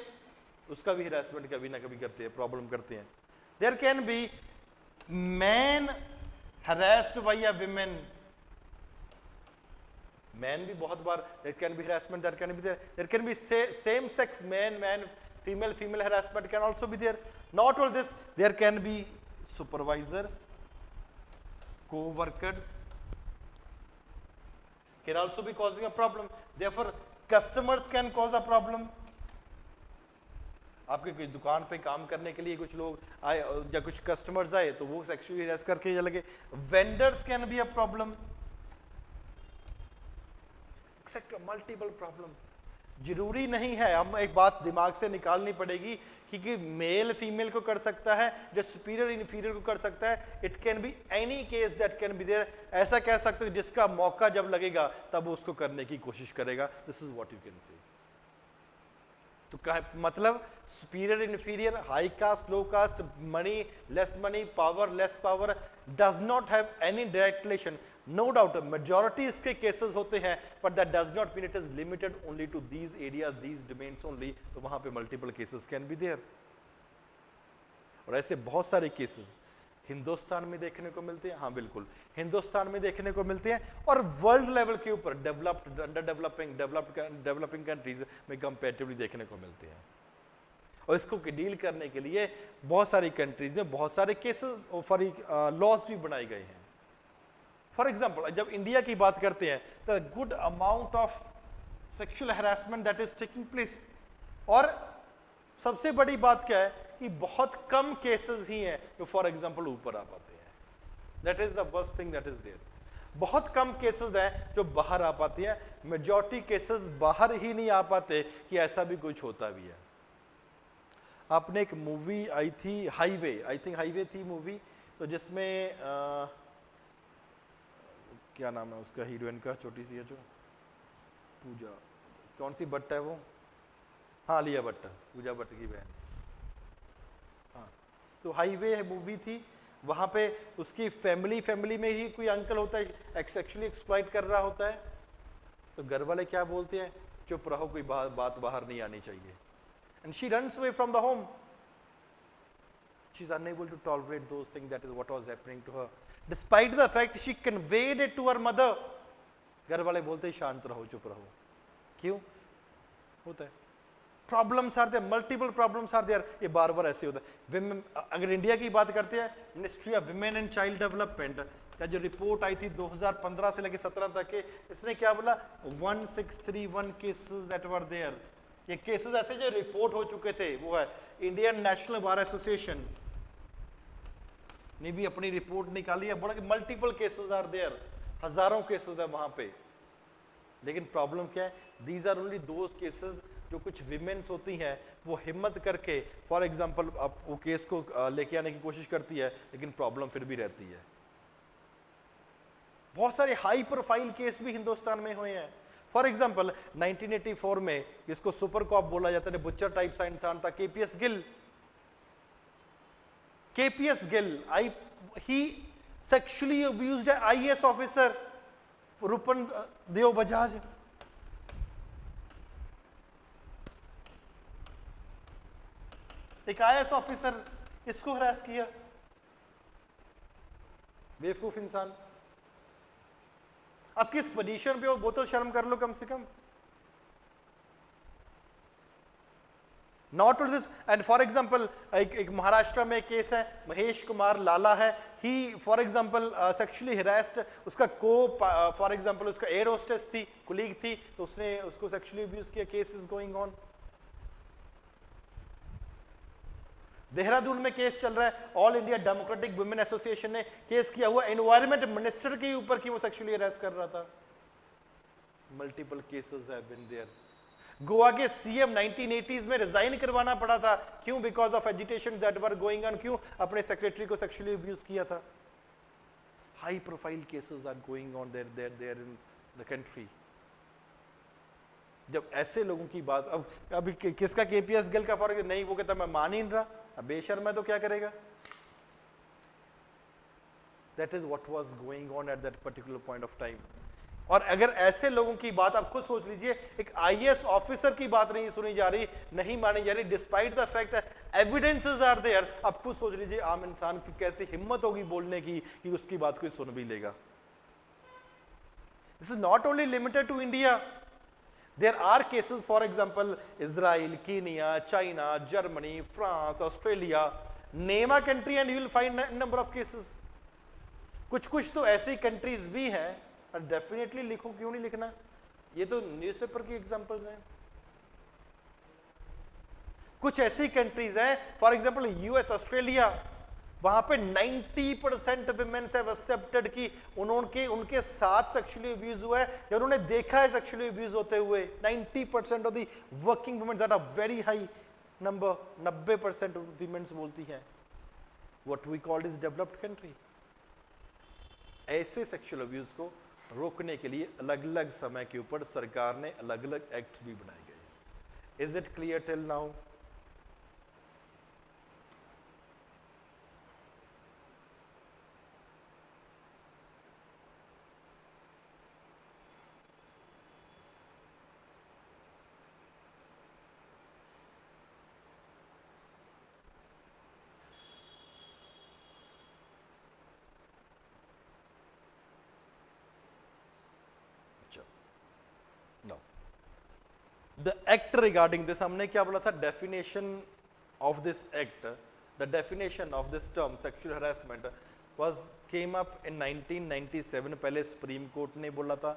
[SPEAKER 1] उसका भी हरासमेंट कभी ना कभी करते हैं, प्रॉब्लम करते हैं. There can be man harassed by a women. Man भी बहुत बार there can be harassment, there can be same sex man female harassment can also be there. Not all this, there can be supervisors, co-workers can also be causing a problem. Therefore customers can cause a problem. आपके कोई दुकान पे काम करने के लिए कुछ लोग आए या कुछ कस्टमर्स आए तो वो सेक्सुअली हरास करके या लगे. Vendors can be a problem, etcetera, multiple problem. जरूरी नहीं है, हम एक बात दिमाग से निकालनी पड़ेगी कि मेल फीमेल को कर सकता है, जो सुपीरियर इन्फीरियर को कर सकता है. It can be any case that can be there. ऐसा कह सकते हो जिसका मौका जब लगेगा तब वो उसको करने की कोशिश करेगा. This is what you can say. तो मतलब superior inferior, high caste low caste, money less money, power less power does not have any direct relation. No doubt majority इसके केसेस होते हैं, but that does not mean it is limited only to these areas, these domains only. तो वहां पे multiple cases can be there. और ऐसे बहुत सारे केसेस हिंदुस्तान में देखने को मिलते हैं. हाँ बिल्कुल, हिंदुस्तान में देखने को मिलते हैं और वर्ल्ड लेवल के ऊपर डेवलप्ड, अंडर डेवलपिंग कंट्रीज में कंपैरेटिवली देखने को मिलते हैं. और इसको डील करने के लिए बहुत सारी कंट्रीज में बहुत सारे केसेस फॉर लॉज भी बनाए गए हैं. फॉर एग्जाम्पल जब इंडिया की बात करते हैं तो good amount of sexual harassment that is taking place. और सबसे बड़ी बात क्या है कि बहुत कम केसेस ही हैं जो फॉर एग्जांपल ऊपर आ पाते हैं. That is the worst thing that is there. बहुत कम केसेस हैं जो बाहर आ पाती हैं. मेजॉरिटी केसेस बाहर ही नहीं आ पाते कि ऐसा भी कुछ होता भी है. आपने एक मूवी आई थी हाईवे, आई थिंक हाईवे थी मूवी, तो जिसमें क्या नाम है उसका हीरोइन का, छोटी सी है जो पूजा, कौन सी भट्ट है वो, हाँ लिया भट्ट, पूजा भट्ट की बहन. हाँ तो हाईवे मूवी थी, वहाँ पे उसकी फैमिली में ही कोई अंकल होता है सेक्सुअली एक्सप्लॉइट कर रहा होता है. तो घर वाले क्या बोलते हैं, चुप रहो, कोई बात बाहर नहीं आनी चाहिए. And she runs away from the home. She is unable to tolerate those things. That is what was happening to her despite the fact she conveyed it to her mother. घर वाले बोलते हैं शांत रहो, चुप रहो. क्यों होता है? Problems are there, multiple problems are there. ये बार बार ऐसे होता है. अगर इंडिया की बात करते हैं, ministry of women and child development का जो रिपोर्ट आई थी 2015 से लेकर 17 तक के, इसने क्या बोला, 1631 केसेस दैट वर देयर. ये केसेस ऐसे जो रिपोर्ट हो चुके थे वो है. इंडियन नेशनल बार एसोसिएशन ने भी अपनी रिपोर्ट निकाली है, बोला कि मल्टीपल केसेस आर देयर, हजारों केसेस है वहां पे. लेकिन प्रॉब्लम क्या है, these are only those cases जो कुछ विमेन्स होती हैं वो हिम्मत करके फॉर एग्जांपल आप वो केस को लेके आने की कोशिश करती है, लेकिन प्रॉब्लम फिर भी रहती है. बहुत सारे हाई प्रोफाइल केस भी हिंदुस्तान में हुए हैं. फॉर एग्जांपल 1984 में जिसको सुपर कॉप बोला जाता है, बुच्चर टाइप सा इंसान था, KPS Gill. KPS Gill, he sexually abused an IAS officer, Rupan Deo Bajaj. एक IAS ऑफिसर इसको हरास किया, बेवकूफ इंसान। अब किस पोजीशन पे हो वो तो शर्म कर लो कम से कम। Not this, and for example एक महाराष्ट्र में केस है, महेश कुमार लाला है, he for example sexually harassed, उसका फॉर एग्जाम्पल उसका एयर होस्टेस थी, कुलीग थी, तो उसने उसको सेक्सुअली अब्यूज किया। Case is going on. Dehradun में केस चल रहा है, All India Democratic Women Association ने केस किया हुआ एनवायरमेंट मिनिस्टर के ऊपर कि वो सेक्सुअली हरास कर रहा था। Multiple cases have been there. Goa के सीएम 1980s में रिजाइन करवाना पड़ा था, क्यों? Because of agitation that were going on. क्यों? अपने सेक्रेटरी को सेक्सुअली अब्यूज किया था। High profile cases are going on there in the country. जब ऐसे लोगों की बात, अब अभी किसका KPS गिल का फर्क नहीं, वो कहता मैं मान ही नहीं रहा, अब बेशर्म है तो क्या करेगा? That is what was going on at that particular point of time. और अगर ऐसे लोगों की बात आप खुद सोच लीजिए, एक IAS ऑफिसर की बात नहीं सुनी जा रही, नहीं मानी जा रही, despite the fact evidences are there. आप खुद सोच लीजिए आम इंसान की कैसी हिम्मत होगी बोलने की कि उसकी बात कोई सुन भी लेगा। This is not only limited to India. There are cases, for example, Israel, Kenya, China, Germany, France, Australia. Name a country and you will find a number of cases. कुछ तो ऐसी कंट्रीज भी हैं, और डेफिनेटली लिखो, क्यों नहीं लिखना, ये तो न्यूज़पेपर की एग्जांपल्स हैं। कुछ ऐसी कंट्रीज हैं, फॉर एग्जांपल US, ऑस्ट्रेलिया, वहां पे 90% विमेन्स हैव एक्सेप्टेड कि उनके साथ सेक्सुअली अब्यूज हुआ है, या उन्होंने देखा है सेक्सुअली अब्यूज होते हुए। 90% of the working women, that are very high number, 90% womens बोलती हैं। What we called is developed country. ऐसे सेक्सुअल अब्यूज को रोकने के लिए अलग अलग समय के ऊपर सरकार ने अलग अलग एक्ट भी बनाए गए हैं। Is it clear till now? The act regarding this, हमने क्या बोला था? Definition of this act, the definition of this term sexual harassment was came up in 1997। पहले सुप्रीम कोर्ट ने बोला था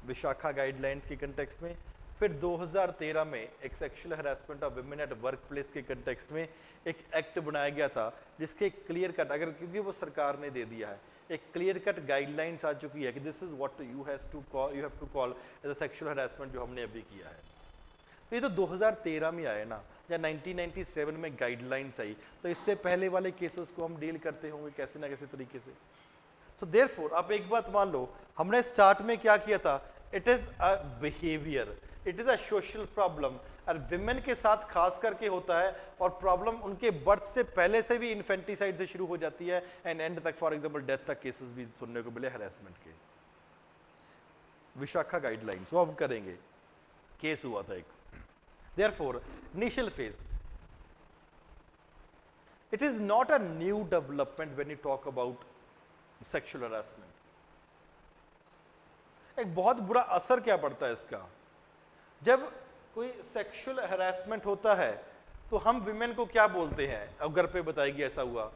[SPEAKER 1] विशाखा गाइडलाइंस के कंटेक्स्ट में, फिर 2013 में एक sexual harassment of women at work place के कंटेक्स्ट में एक एक्ट बनाया गया था, जिसके क्लियर कट, अगर क्योंकि वो सरकार ने दे दिया है, एक क्लियर कट गाइडलाइंस आ चुकी है कि this is what you have to call as a sexual harassment, जो हमने अभी किया है। तो ये तो 2013 में आए ना, या 1997 में गाइडलाइंस आई, तो इससे पहले वाले केसेस को हम डील करते होंगे कैसे ना कैसे तरीके से। सो देयरफॉर आप एक बात मान लो, हमने स्टार्ट में क्या किया था? It is a behaviour, it is a social problem, और विमेन के साथ खास करके होता है, और प्रॉब्लम उनके बर्थ से पहले से भी इन्फेंटिसाइड से शुरू हो जाती है एंड एंड तक, फॉर एग्जांपल डेथ तक केसेस भी सुनने को मिले हरासमेंट के। विशाखा गाइडलाइंस वो हम करेंगे, केस हुआ था एक। Therefore, initial phase, it is not a new development when you talk about sexual harassment. एक बहुत बुरा असर क्या पड़ता है इसका? जब कोई सेक्सुअल हरासमेंट होता है तो हम विमेन को क्या बोलते हैं? अब घर पे बताएगी ऐसा हुआ,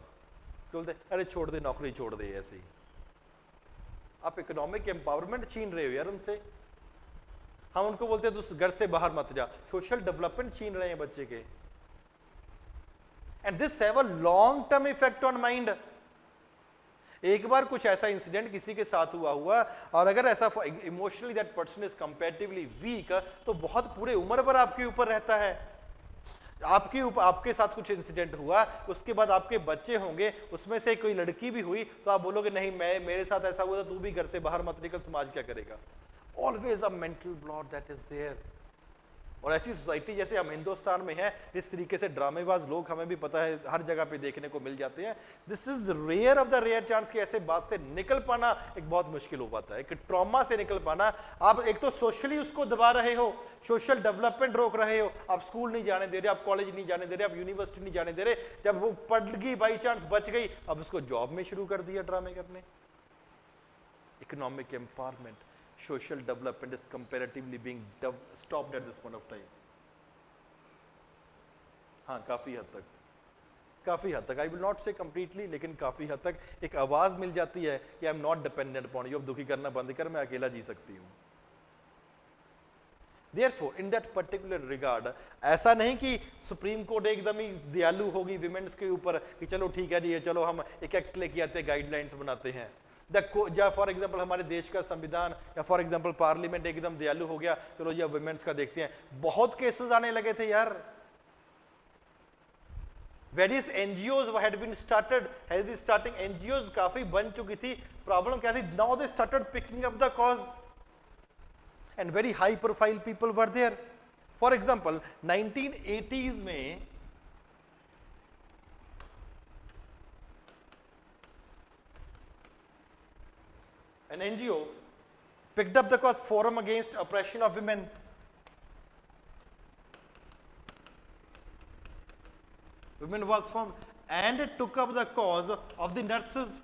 [SPEAKER 1] बोलते अरे छोड़ दे, नौकरी छोड़ दे, ऐसे ही। आप इकोनॉमिक एम्पावरमेंट छीन रहे हो यार उनसे। हम उनको बोलते हैं तू घर से बाहर मत जा, सोशल डेवलपमेंट छीन रहे हैं बच्चे के। And this have a long term effect on mind. एक बार कुछ ऐसा इंसिडेंट किसी के साथ हुआ और अगर ऐसा emotionally that person is comparatively weak, तो बहुत पूरे उम्र भर आपके ऊपर रहता है। आपके साथ कुछ इंसिडेंट हुआ, उसके बाद आपके बच्चे होंगे, उसमें से कोई लड़की भी हुई, तो आप बोलोगे नहीं मेरे साथ ऐसा हुआ था, तू भी घर से बाहर मत निकल, समाज क्या करेगा? Always a mental block that is there. और ऐसी सोसाइटी जैसे हम हिंदुस्तान में है, इस तरीके से ड्रामेबाज लोग हमें भी पता है हर जगह पे देखने को मिल जाते हैं। This is rare of the rare chance कि ऐसे बात से निकल पाना एक बहुत मुश्किल हो पाता है, कि ट्रॉमा से निकल पाना। आप एक तो सोशली उसको दबा रहे हो, सोशल डेवलपमेंट रोक रहे हो, आप स्कूल नहीं जाने दे रहे, आप कॉलेज नहीं जाने दे रहे, आप यूनिवर्सिटी नहीं जाने दे रहे। जब वो पढ़ गई, बाई चांस बच गई, अब उसको जॉब में शुरू कर दिया ड्रामे करने। Economic empowerment, social development is comparatively being stopped at this point of time. हाँ, काफी हद तक, आई विल नॉट से कंप्लीटली, लेकिन काफी हद तक एक आवाज मिल जाती है कि I am not dependent upon you, अब दुखी करना बंद कर, मैं अकेला जी सकती हूँ। Therefore, in that particular regard, ऐसा नहीं कि सुप्रीम कोर्ट एकदम ही दयालु होगी विमेन्स के ऊपर कि चलो ठीक है जी, चलो हम एक एक्ट लेके आते हैं, गाइडलाइंस बनाते हैं। या फॉर एग्जाम्पल हमारे देश का संविधान या फॉर एग्जाम्पल पार्लियामेंट एकदम दयालु हो गया, चलो जी अब वुमेन्स का देखते हैं। बहुत केसेस आने लगे थे यार, various NGOs had been starting, NGOs काफी बन चुकी थी। प्रॉब्लम क्या थी? Now they started picking up the cause and very high profile people were there. For example 1980s में an NGO picked up the cause Forum Against Oppression of Women. Women was formed and it took up the cause of the nurses,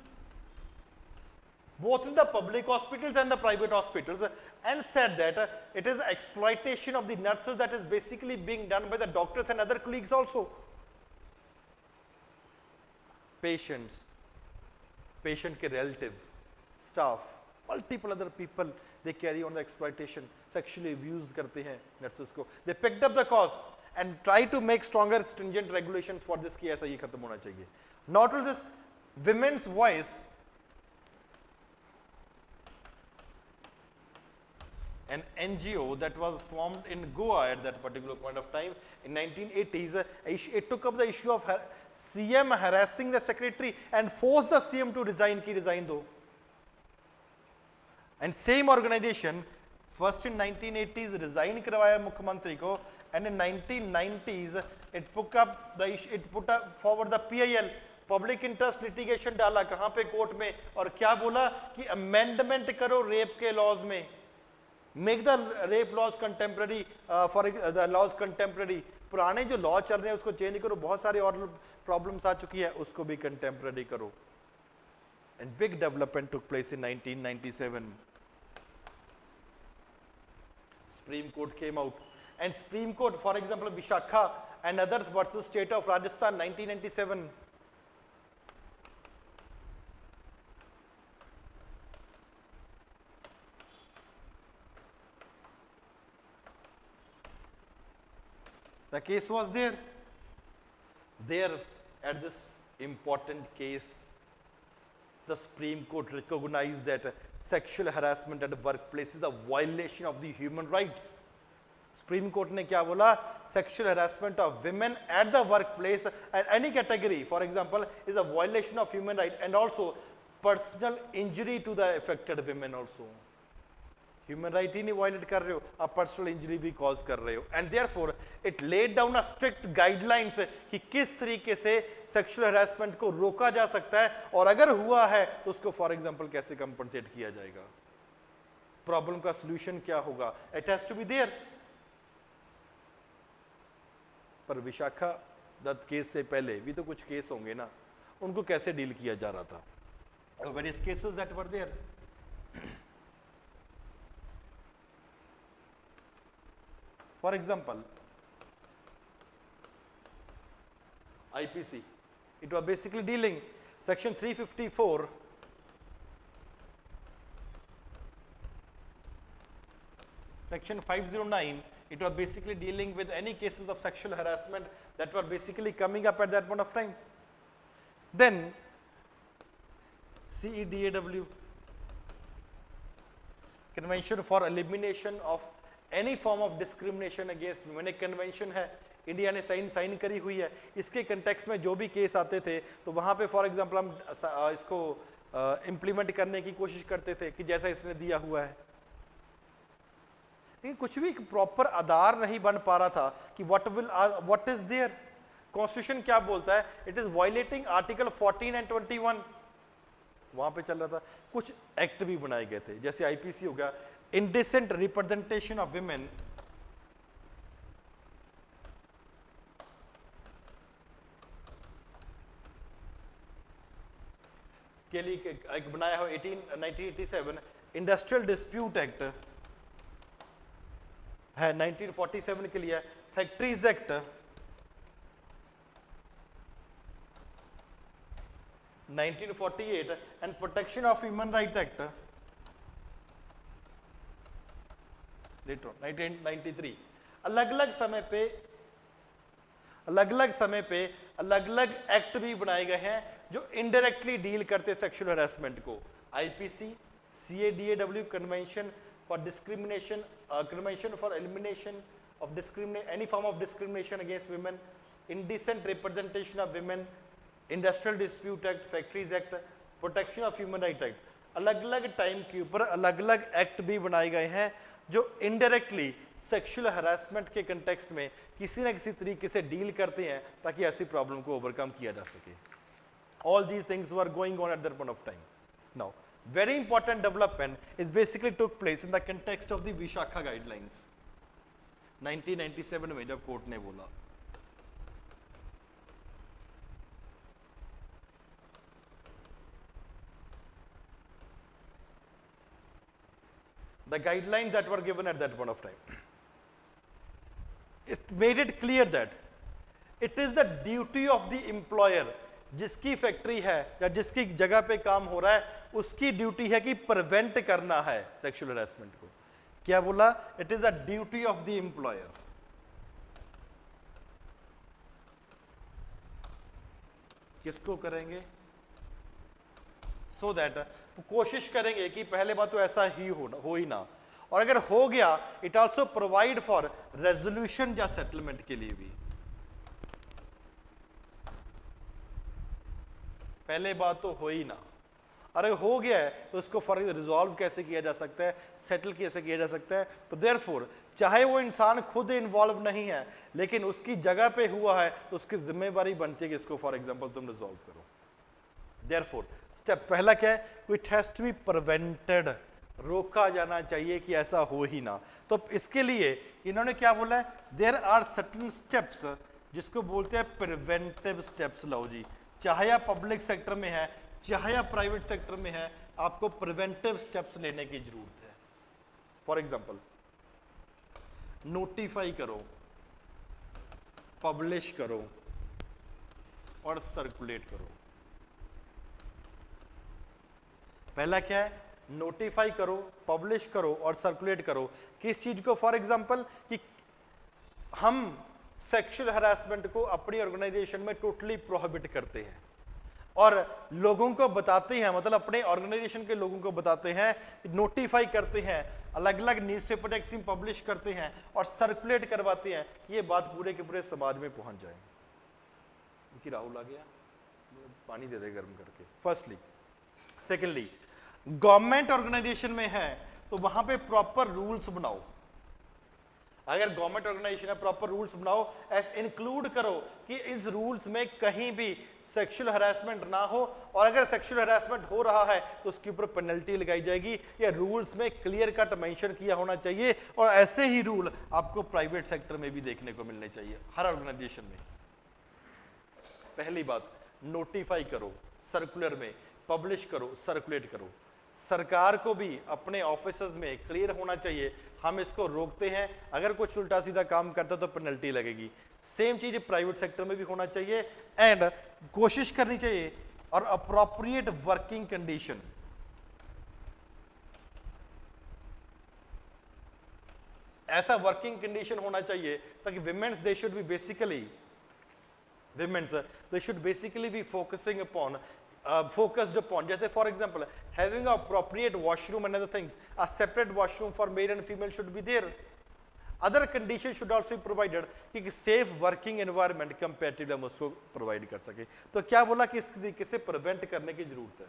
[SPEAKER 1] both in the public hospitals and the private hospitals, and said that it is exploitation of the nurses that is basically being done by the doctors and other colleagues also. Patients, patient के relatives, staff, multiple other people, they carry on the exploitation, sexually abuse करते हैं nurses को। They picked up the cause and try to make stronger stringent regulations for this कि ऐसा ये खत्म होना चाहिए। Not only this, women's voice, an NGO that was formed in Goa at that particular point of time in 1980s, it took up the issue of CM harassing the secretary and forced the CM to resign कि resign दो। And same organization first in 1980s resign करवाया मुख्यमंत्री को, and in 1990s it put up forward the PIL, public interest litigation डाला। कहां पे? Court में। और क्या बोला कि अमेंडमेंट करो रेप के लॉज में, make the rape laws contemporary, for the laws contemporary. पुराने जो लॉ चल रहे हैं उसको चेंज करो, बहुत सारे और प्रॉब्लम्स आ चुकी है, उसको भी कंटेम्प्रेरी करो। And big development took place in 1997। Supreme Court came out, and Supreme Court, for example, Vishakha and others versus State of Rajasthan, 1997. The case was there. There, at this important case, the Supreme Court recognized that sexual harassment at the workplace is a violation of the human rights. Supreme Court ने क्या बोला? Sexual harassment of women at the workplace at any category, for example, is a violation of human rights, and also personal injury to the affected women also. Human right ही नहीं violate कर रहे हो, आप personal injury भी cause कर रहे हो। And therefore it laid down a strict guidelines कि किस तरीके से सेक्सुअल हैरेसमेंट को रोका जा सकता है, और अगर हुआ है तो उसको फॉर एग्जांपल कैसे कंपनसेट किया जाएगा, प्रॉब्लम का सॉल्यूशन क्या होगा। It has to be there. पर विशाखा दत्त केस से पहले भी तो कुछ केस होंगे ना, उनको कैसे डील किया जा रहा था? Various cases that were there. For example, IPC, it was basically dealing section 354, section 509, it was basically dealing with any cases of sexual harassment that were basically coming up at that point of time. Then CEDAW, Convention for Elimination of any form of discrimination against women, एक convention है, India ने sign करी हुई है। इसके context में जो भी केस आते थे तो वहाँ पे फॉर एग्जांपल हम इसको इम्प्लीमेंट करने की कोशिश करते थे कि जैसा इसने दिया हुआ है। लेकिन कुछ भी प्रॉपर आधार नहीं बन पा रहा था कि व्हाट इज देयर। कॉन्स्टिट्यूशन क्या बोलता है, it is violating article 14 and 21, वहां पे चल रहा था। कुछ एक्ट भी बनाए गए थे, जैसे आईपीसी हो गया, इंडिसेंट रिप्रेजेंटेशन ऑफ विमेन, के लिए एक बनाया हो 1987, इंडस्ट्रियल डिस्प्यूट एक्ट है 1947 के लिए, factories act 1948 and protection of human right act later 1993। अलग अलग समय पे अलग अलग एक्ट भी बनाए गए हैं जो इनडायरेक्टली डील करते सेक्सुअल हैरेसमेंट को। IPC, CADAW, convention for discrimination, convention for elimination of any form of discrimination against women, indecent representation of women, industrial dispute act, factories act, protection of human right act. अलग अलग time के ऊपर अलग अलग act भी बनाए गए हैं जो इनडायरेक्टली सेक्सुअल हरासमेंट के कंटेक्स्ट में किसी न किसी तरीके से डील करते हैं ताकि ऐसी प्रॉब्लम को ओवरकम किया जा सके। All these things were going on eight that point of time. Now very important development is basically took place in the context of the Vishakha guidelines 1997 में, जब कोर्ट ने बोला the guidelines that were given at that point of time, it made it clear that it is the duty of the employer, जिसकी factory है या जिसकी जगह पे काम हो रहा है उसकी ड्यूटी है कि प्रिवेंट करना है सेक्सुअल हैरेसमेंट को। क्या बोला? It is the duty of the employer. किसको करेंगे? सो दैट कोशिश करेंगे कि पहले बात तो ऐसा ही हो ही ना, और अगर हो गया it also provide for resolution या सेटलमेंट के लिए भी। पहले बात तो हो ही ना, अरे हो गया है तो उसको फॉर रिजॉल्व कैसे किया जा सकता है, सेटल कैसे किया जा सकता है। तो देयरफॉर चाहे वो इंसान खुद इन्वॉल्व नहीं है लेकिन उसकी जगह पे हुआ है तो उसकी जिम्मेवारी बनती है कि इसको फॉर एग्जांपल तुम रिजॉल्व करो। देयरफॉर स्टेप पहला क्या है? It has to be prevented, रोका जाना चाहिए कि ऐसा हो ही ना। तो इसके लिए इन्होंने क्या बोला है? देयर आर सर्टेन स्टेप्स जिसको बोलते हैं प्रिवेंटिव स्टेप्स। लो जी, चाहे आप पब्लिक सेक्टर में है चाहे आप प्राइवेट सेक्टर में है, आपको प्रिवेंटिव स्टेप्स लेने की जरूरत है। फॉर एग्जांपल नोटिफाई करो, पब्लिश करो और सर्कुलेट करो। पहला क्या है? नोटिफाई करो, पब्लिश करो और सर्कुलेट करो। किस चीज को? फॉर एग्जांपल कि हम सेक्सुअल हरासमेंट को अपनी ऑर्गेनाइजेशन में टोटली प्रोहिबिट करते हैं और लोगों को बताते हैं, मतलब अपने ऑर्गेनाइजेशन के लोगों को बताते हैं, नोटिफाई करते हैं, अलग अलग न्यूज़पेपर टैक्सिंग पब्लिश करते हैं और सर्कुलेट करवाते हैं। ये बात पूरे के पूरे समाज में पहुंच जाए। क्योंकि राहुल आ गया, पानी दे दे गर्म करके। फर्स्टली, सेकेंडली, गवर्नमेंट ऑर्गेनाइजेशन में है तो वहां पे प्रॉपर रूल्स बनाओ। अगर गवर्नमेंट ऑर्गेनाइजेशन है प्रॉपर रूल्स बनाओ, ऐसे इंक्लूड करो कि इस रूल्स में कहीं भी सेक्सुअल हरासमेंट ना हो, और अगर सेक्सुअल हरासमेंट हो रहा है तो उसके ऊपर पेनल्टी लगाई जाएगी। या रूल्स में क्लियर कट मेंशन किया होना चाहिए, और ऐसे ही रूल आपको प्राइवेट सेक्टर में भी देखने को मिलने चाहिए, हर ऑर्गेनाइजेशन में। पहली बात, नोटिफाई करो, सर्कुलर में पब्लिश करो, सर्कुलेट करो। सरकार को भी अपने ऑफिसर्स में क्लियर होना चाहिए, हम इसको रोकते हैं, अगर कुछ उल्टा सीधा काम करता तो पेनल्टी लगेगी। सेम चीज प्राइवेट सेक्टर में भी होना चाहिए। एंड कोशिश करनी चाहिए और अप्रोप्रिएट वर्किंग कंडीशन, ऐसा वर्किंग कंडीशन होना चाहिए ताकि women's they should be basically be focusing upon focused upon, जैसे for example having appropriate washroom and other things, a separate washroom for male and female should be there. Other conditions should also be provided कि safe working environment comparatively हम उसको provide कर सके। तो क्या बोला कि इस तरीके से प्रिवेंट करने की जरूरत है।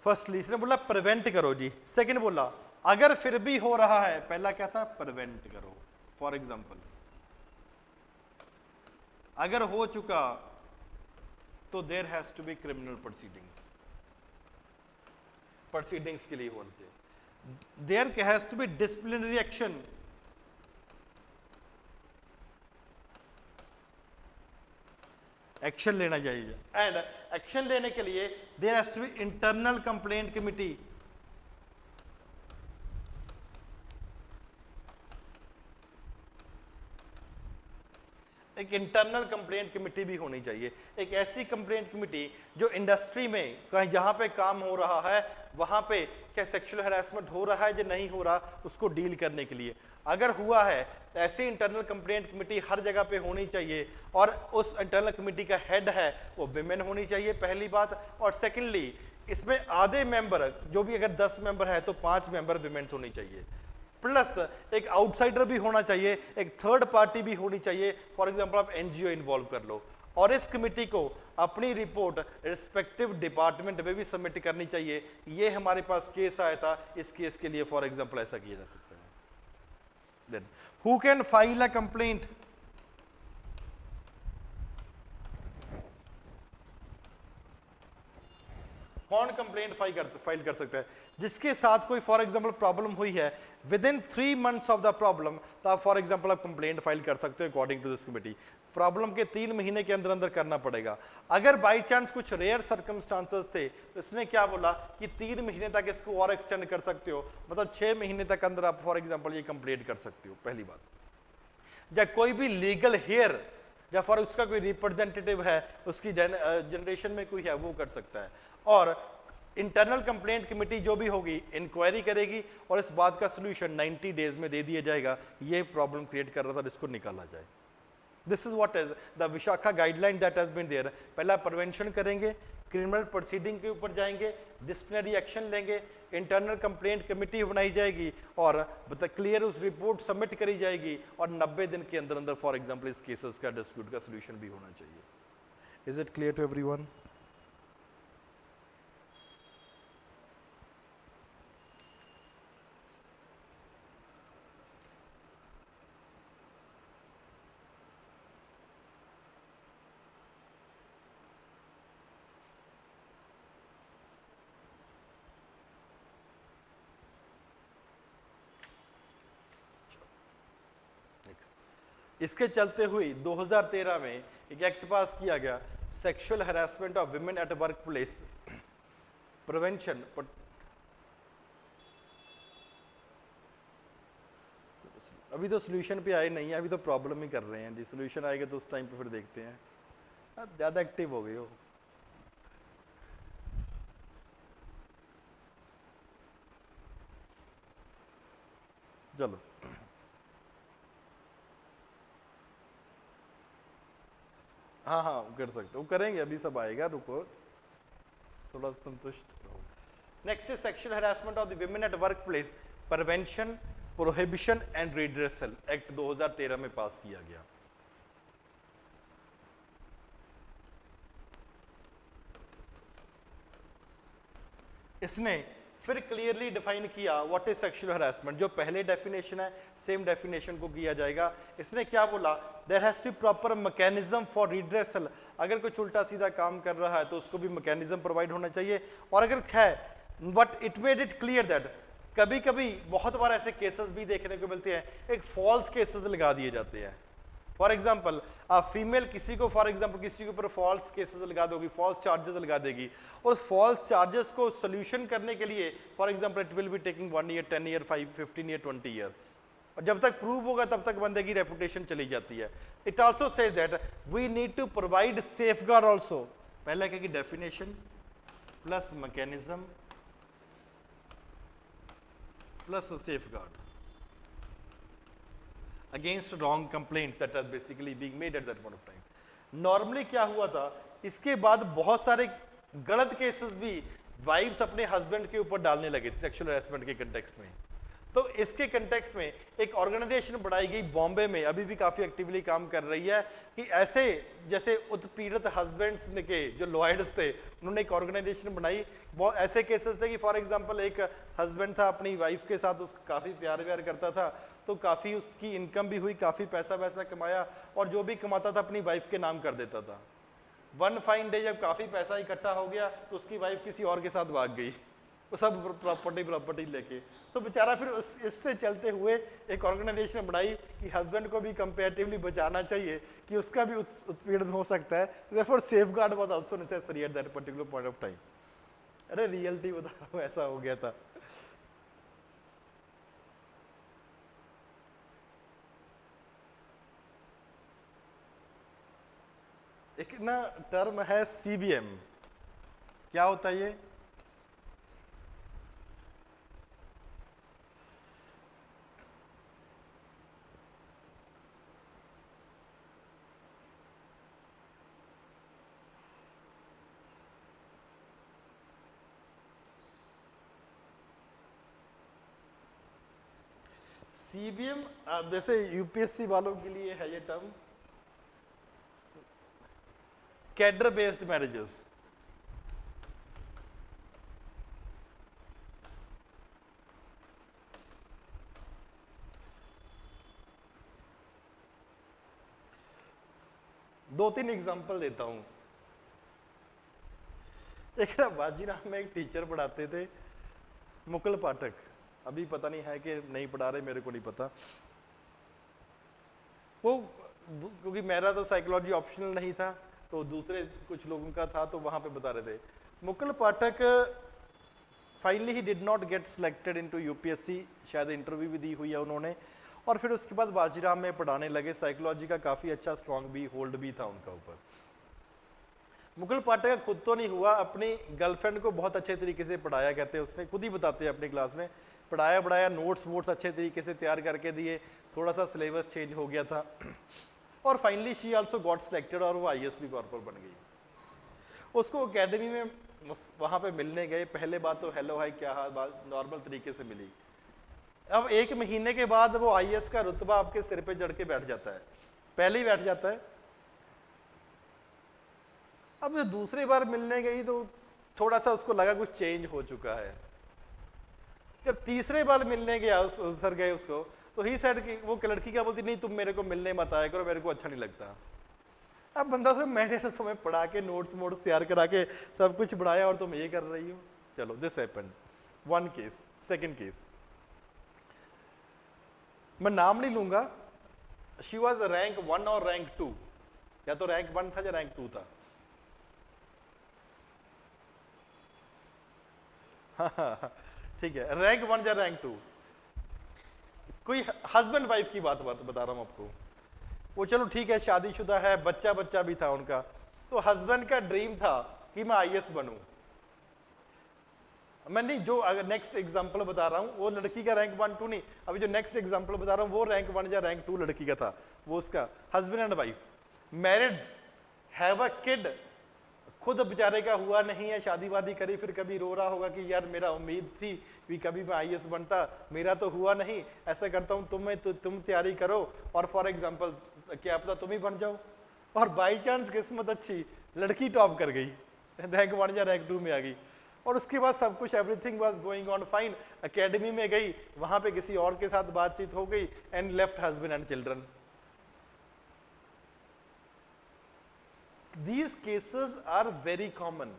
[SPEAKER 1] फर्स्टली इसने बोला प्रिवेंट करो जी, सेकंड बोला अगर फिर भी हो रहा है, पहला क्या था, प्रिवेंट करो। फॉर एग्जांपल अगर हो चुका तो there has to be criminal proceedings के लिए होना चाहिए। There has to be disciplinary action, action लेना चाहिए। एंड एक्शन लेने के लिए there has to be internal complaint committee, एक इंटरनल कंप्लेंट कमेटी भी होनी चाहिए। एक ऐसी कंप्लेंट कमेटी जो इंडस्ट्री में कहीं जहां पे काम हो रहा है वहां पे क्या सेक्सुअल हैरेसमेंट हो रहा है या नहीं हो रहा, उसको डील करने के लिए। अगर हुआ है तो ऐसी इंटरनल कंप्लेंट कमेटी हर जगह पे होनी चाहिए, और उस इंटरनल कमेटी का हेड है वो विमेन होनी चाहिए, पहली बात। और सेकेंडली इसमें आधे मेंबर, जो भी अगर 10 मेंबर है तो 5 मेंबर विमेन्स होनी चाहिए, प्लस एक आउटसाइडर भी होना चाहिए, एक थर्ड पार्टी भी होनी चाहिए। फॉर एग्जांपल आप एनजीओ इन्वॉल्व कर लो, और इस कमेटी को अपनी रिपोर्ट रिस्पेक्टिव डिपार्टमेंट में भी सबमिट करनी चाहिए। ये हमारे पास केस आया था, इस केस के लिए फॉर एग्जांपल ऐसा किया जा सकता है। Then who can file a complaint, कौन कंप्लेंट फाइल कर सकता है, जिसके साथ कोई फॉर एग्जांपल प्रॉब्लम हुई है within 3 months of the problem, तो आप फॉर एग्जांपल आप कंप्लेंट फाइल कर सकते हो according to this committee. Problem के 3 महीने के अंदर अंदर करना पड़ेगा। अगर बाई चांस कुछ रेयर सर्कमस्टांसेस थे तो इसने क्या बोला कि 3 महीने तक इसको और एक्सटेंड कर सकते हो, मतलब 6 महीने तक अंदर आप फॉर एग्जाम्पल ये कंप्लेंट कर सकते हो, पहली बात। या कोई भी लीगल हेयर या फॉर उसका कोई रिप्रेजेंटेटिव है, उसकी जनरेशन में कोई है, वो कर सकता है। और इंटरनल कंप्लेंट कमेटी जो भी होगी इंक्वायरी करेगी और इस बात का सोल्यूशन 90 डेज में दे दिया जाएगा, ये प्रॉब्लम क्रिएट कर रहा था, इसको निकाला जाए। This is what is the Vishakha guideline that has been there. पहला प्रिवेंशन करेंगे, क्रिमिनल प्रोसीडिंग के ऊपर जाएंगे, डिसिप्लिनरी एक्शन लेंगे, इंटरनल कंप्लेंट कमेटी बनाई जाएगी और क्लियर उस रिपोर्ट सबमिट करी जाएगी, और 90 दिन के अंदर अंदर फॉर एग्जांपल इस केसेस का डिस्प्यूट का सोल्यूशन भी होना चाहिए। Is it clear to everyone? इसके चलते हुई 2013 में एक एक्ट पास किया गया, sexual harassment of women at work place prevention. अभी तो सोल्यूशन पे आए नहीं है, अभी तो प्रॉब्लम ही कर रहे हैं जी। सोल्यूशन आएगा तो उस टाइम पे फिर देखते हैं। ज़्यादा एक्टिव हो गए हो। चलो हाँ हाँ कर सकते हो, करेंगे, अभी सब आएगा, रुको थोड़ा संतुष्ट रहो। Next is sexual harassment of the women at work place prevention, prohibition and redressal act 2013 में पास किया गया। इसने फिर क्लियरली डिफाइन किया व्हाट इज सेक्सुअल हैरेसमेंट। जो पहले डेफिनेशन है सेम डेफिनेशन को किया जाएगा। इसने क्या बोला, there has to proper mechanism for redressal. अगर कुछ उल्टा सीधा काम कर रहा है तो उसको भी मैकेनिज्म प्रोवाइड होना चाहिए। और अगर है but it made it clear that कभी कभी बहुत बार ऐसे केसेस भी देखने को मिलते हैं, एक फॉल्स केसेस लगा दिए जाते हैं। फॉर एग्जाम्पल आप फीमेल किसी को फॉर एग्जाम्पल किसी के ऊपर फॉल्स केसेस लगा दोगी, फॉल्स चार्जेस लगा देगी, और फॉल्स चार्जेस को सोल्यूशन करने के लिए for example it will be taking 1 year, 10 year, 5, 15 year, 20 year, और जब तक प्रूव होगा तब तक बंदे की रेपुटेशन चली जाती है। It also says that we need to provide safeguard also. पहला क्या कि definition plus mechanism plus safeguard against wrong complaints that are basically being made at that point of time. Normally क्या हुआ था, इसके बाद बहुत सारे गलत केसेस भी वाइफ्स अपने हस्बैंड के ऊपर डालने लगे थे सेक्सुअल हैरेसमेंट के कंटेक्स्ट में। तो इसके कंटेक्स्ट में एक ऑर्गेनाइजेशन बनाई गई बॉम्बे में, अभी भी काफी एक्टिवली काम कर रही है, कि ऐसे जैसे उत्पीड़ित हस्बैंड्स के जो लॉयर्स थे, उन्होंने एक ऑर्गेनाइजेशन बनाई। बहुत ऐसे केसेस थे कि फॉर एग्जांपल एक हस्बैंड था, अपनी वाइफ के साथ उसको काफी प्यार व्यार करता था, तो काफी उसकी इनकम भी हुई, काफी पैसा वैसा कमाया, और जो भी कमाता था अपनी वाइफ के नाम कर देता था। वन फाइन डे जब काफी पैसा इकट्ठा हो गया तो उसकी वाइफ किसी और के साथ भाग गई, वो सब प्रॉपर्टी लेके। तो बेचारा फिर इससे चलते हुए एक ऑर्गेनाइजेशन बनाई कि हस्बैंड को भी कंपैरेटिवली बचाना चाहिए कि उसका भी उत्पीड़न हो सकता है, therefore safeguard was also necessary at that particular point of time. अरे रियलिटी बता रहा हूं, ऐसा हो गया था। एक ना टर्म है CBM, क्या होता है ये? CBM वैसे UPSC वालों के लिए है ये टर्म, कैडर बेस्ड मैरिजेस। दो तीन एग्जांपल देता हूं। एक ना बाजीराम में एक टीचर पढ़ाते थे, मुकुल पाठक, अभी पता नहीं है कि नहीं पढ़ा रहे, मेरे को नहीं पता। वो क्योंकि मेरा तो साइकोलॉजी ऑप्शनल नहीं था, तो दूसरे कुछ लोगों का था, तो वहां पे बता रहे थे। Mukul Pathak finally he did not get selected into UPSC, शायद इंटरव्यू भी दी हुई है उन्होंने, और फिर उसके बाद बाजीराम में पढ़ाने लगे। साइकोलॉजी का काफ़ी अच्छा स्ट्रॉन्ग भी होल्ड भी था उनका ऊपर। मुकुल पाठक खुद तो नहीं हुआ, अपनी गर्लफ्रेंड को बहुत अच्छे तरीके से पढ़ाया, कहते हैं उसने, खुद ही बताते हैं अपनी क्लास में, पढ़ाया नोट्स वोट्स अच्छे तरीके से तैयार करके दिए, थोड़ा सा सिलेबस चेंज हो गया था, और finally she also got selected, और वो IAS भी कॉर्पोरल बन गई। उसको एकेडमी में वहाँ पे मिलने गए, पहले बात तो हेलो हाय क्या हाल, नॉर्मल तरीके से मिली। अब 1 महीने के बाद वो IAS का रुतबा आपके सिर पे चढ़ के बैठ जाता है, पहले ही बैठ जाता है। अब जो दूसरी बार मिलने गई तो थोड़ा सा उसको लगा कुछ चेंज हो चुका है। जब तीसरे बार मिलने गया सर गए उसको, तो ही सेड कि वो लड़की क्या बोलती, नहीं तुम मेरे को मिलने मत आया करो, मेरे को अच्छा नहीं लगता। अब बंदा तो मैंने तो तुम्हें पढ़ा के नोट्स तैयार करा के सब कुछ बढ़ाया और तुम ये कर रही हो। चलो this happened, one case. Second case मैं नाम नहीं लूंगा, शी वाज रैंक 1 और रैंक 2, या तो रैंक 1 था या रैंक 2 था। ठीक है, रैंक 1 या रैंक 2, कोई हस्बैंड वाइफ की बात बता रहा हूं आपको। वो चलो ठीक है, शादीशुदा है, बच्चा भी था उनका, तो हस्बैंड का ड्रीम था कि मैं IAS बनूं। मैं नहीं, जो अगर नेक्स्ट एग्जांपल बता रहा हूं वो लड़की का रैंक 1 2 नहीं, अभी जो नेक्स्ट एग्जांपल बता रहा हूं वो रैंक 1 या रैंक 2 लड़की का था। वो उसका husband and wife, married, have a kid, खुद बेचारे का हुआ नहीं है, शादी वादी करी, फिर कभी रो रहा होगा कि यार मेरा उम्मीद थी कि कभी मैं IAS बनता, मेरा तो हुआ नहीं, ऐसा करता हूँ तुम तैयारी करो, और फॉर एग्जांपल क्या पता तुम ही बन जाओ, और बाई चांस किस्मत अच्छी, लड़की टॉप कर गई, रैंक 1 या रैंक 2 में आ गई, और उसके बाद सब कुछ everything was going on fine. Academy में गई, वहां पे किसी और के साथ बातचीत हो गई, and left husband and children. These cases are very common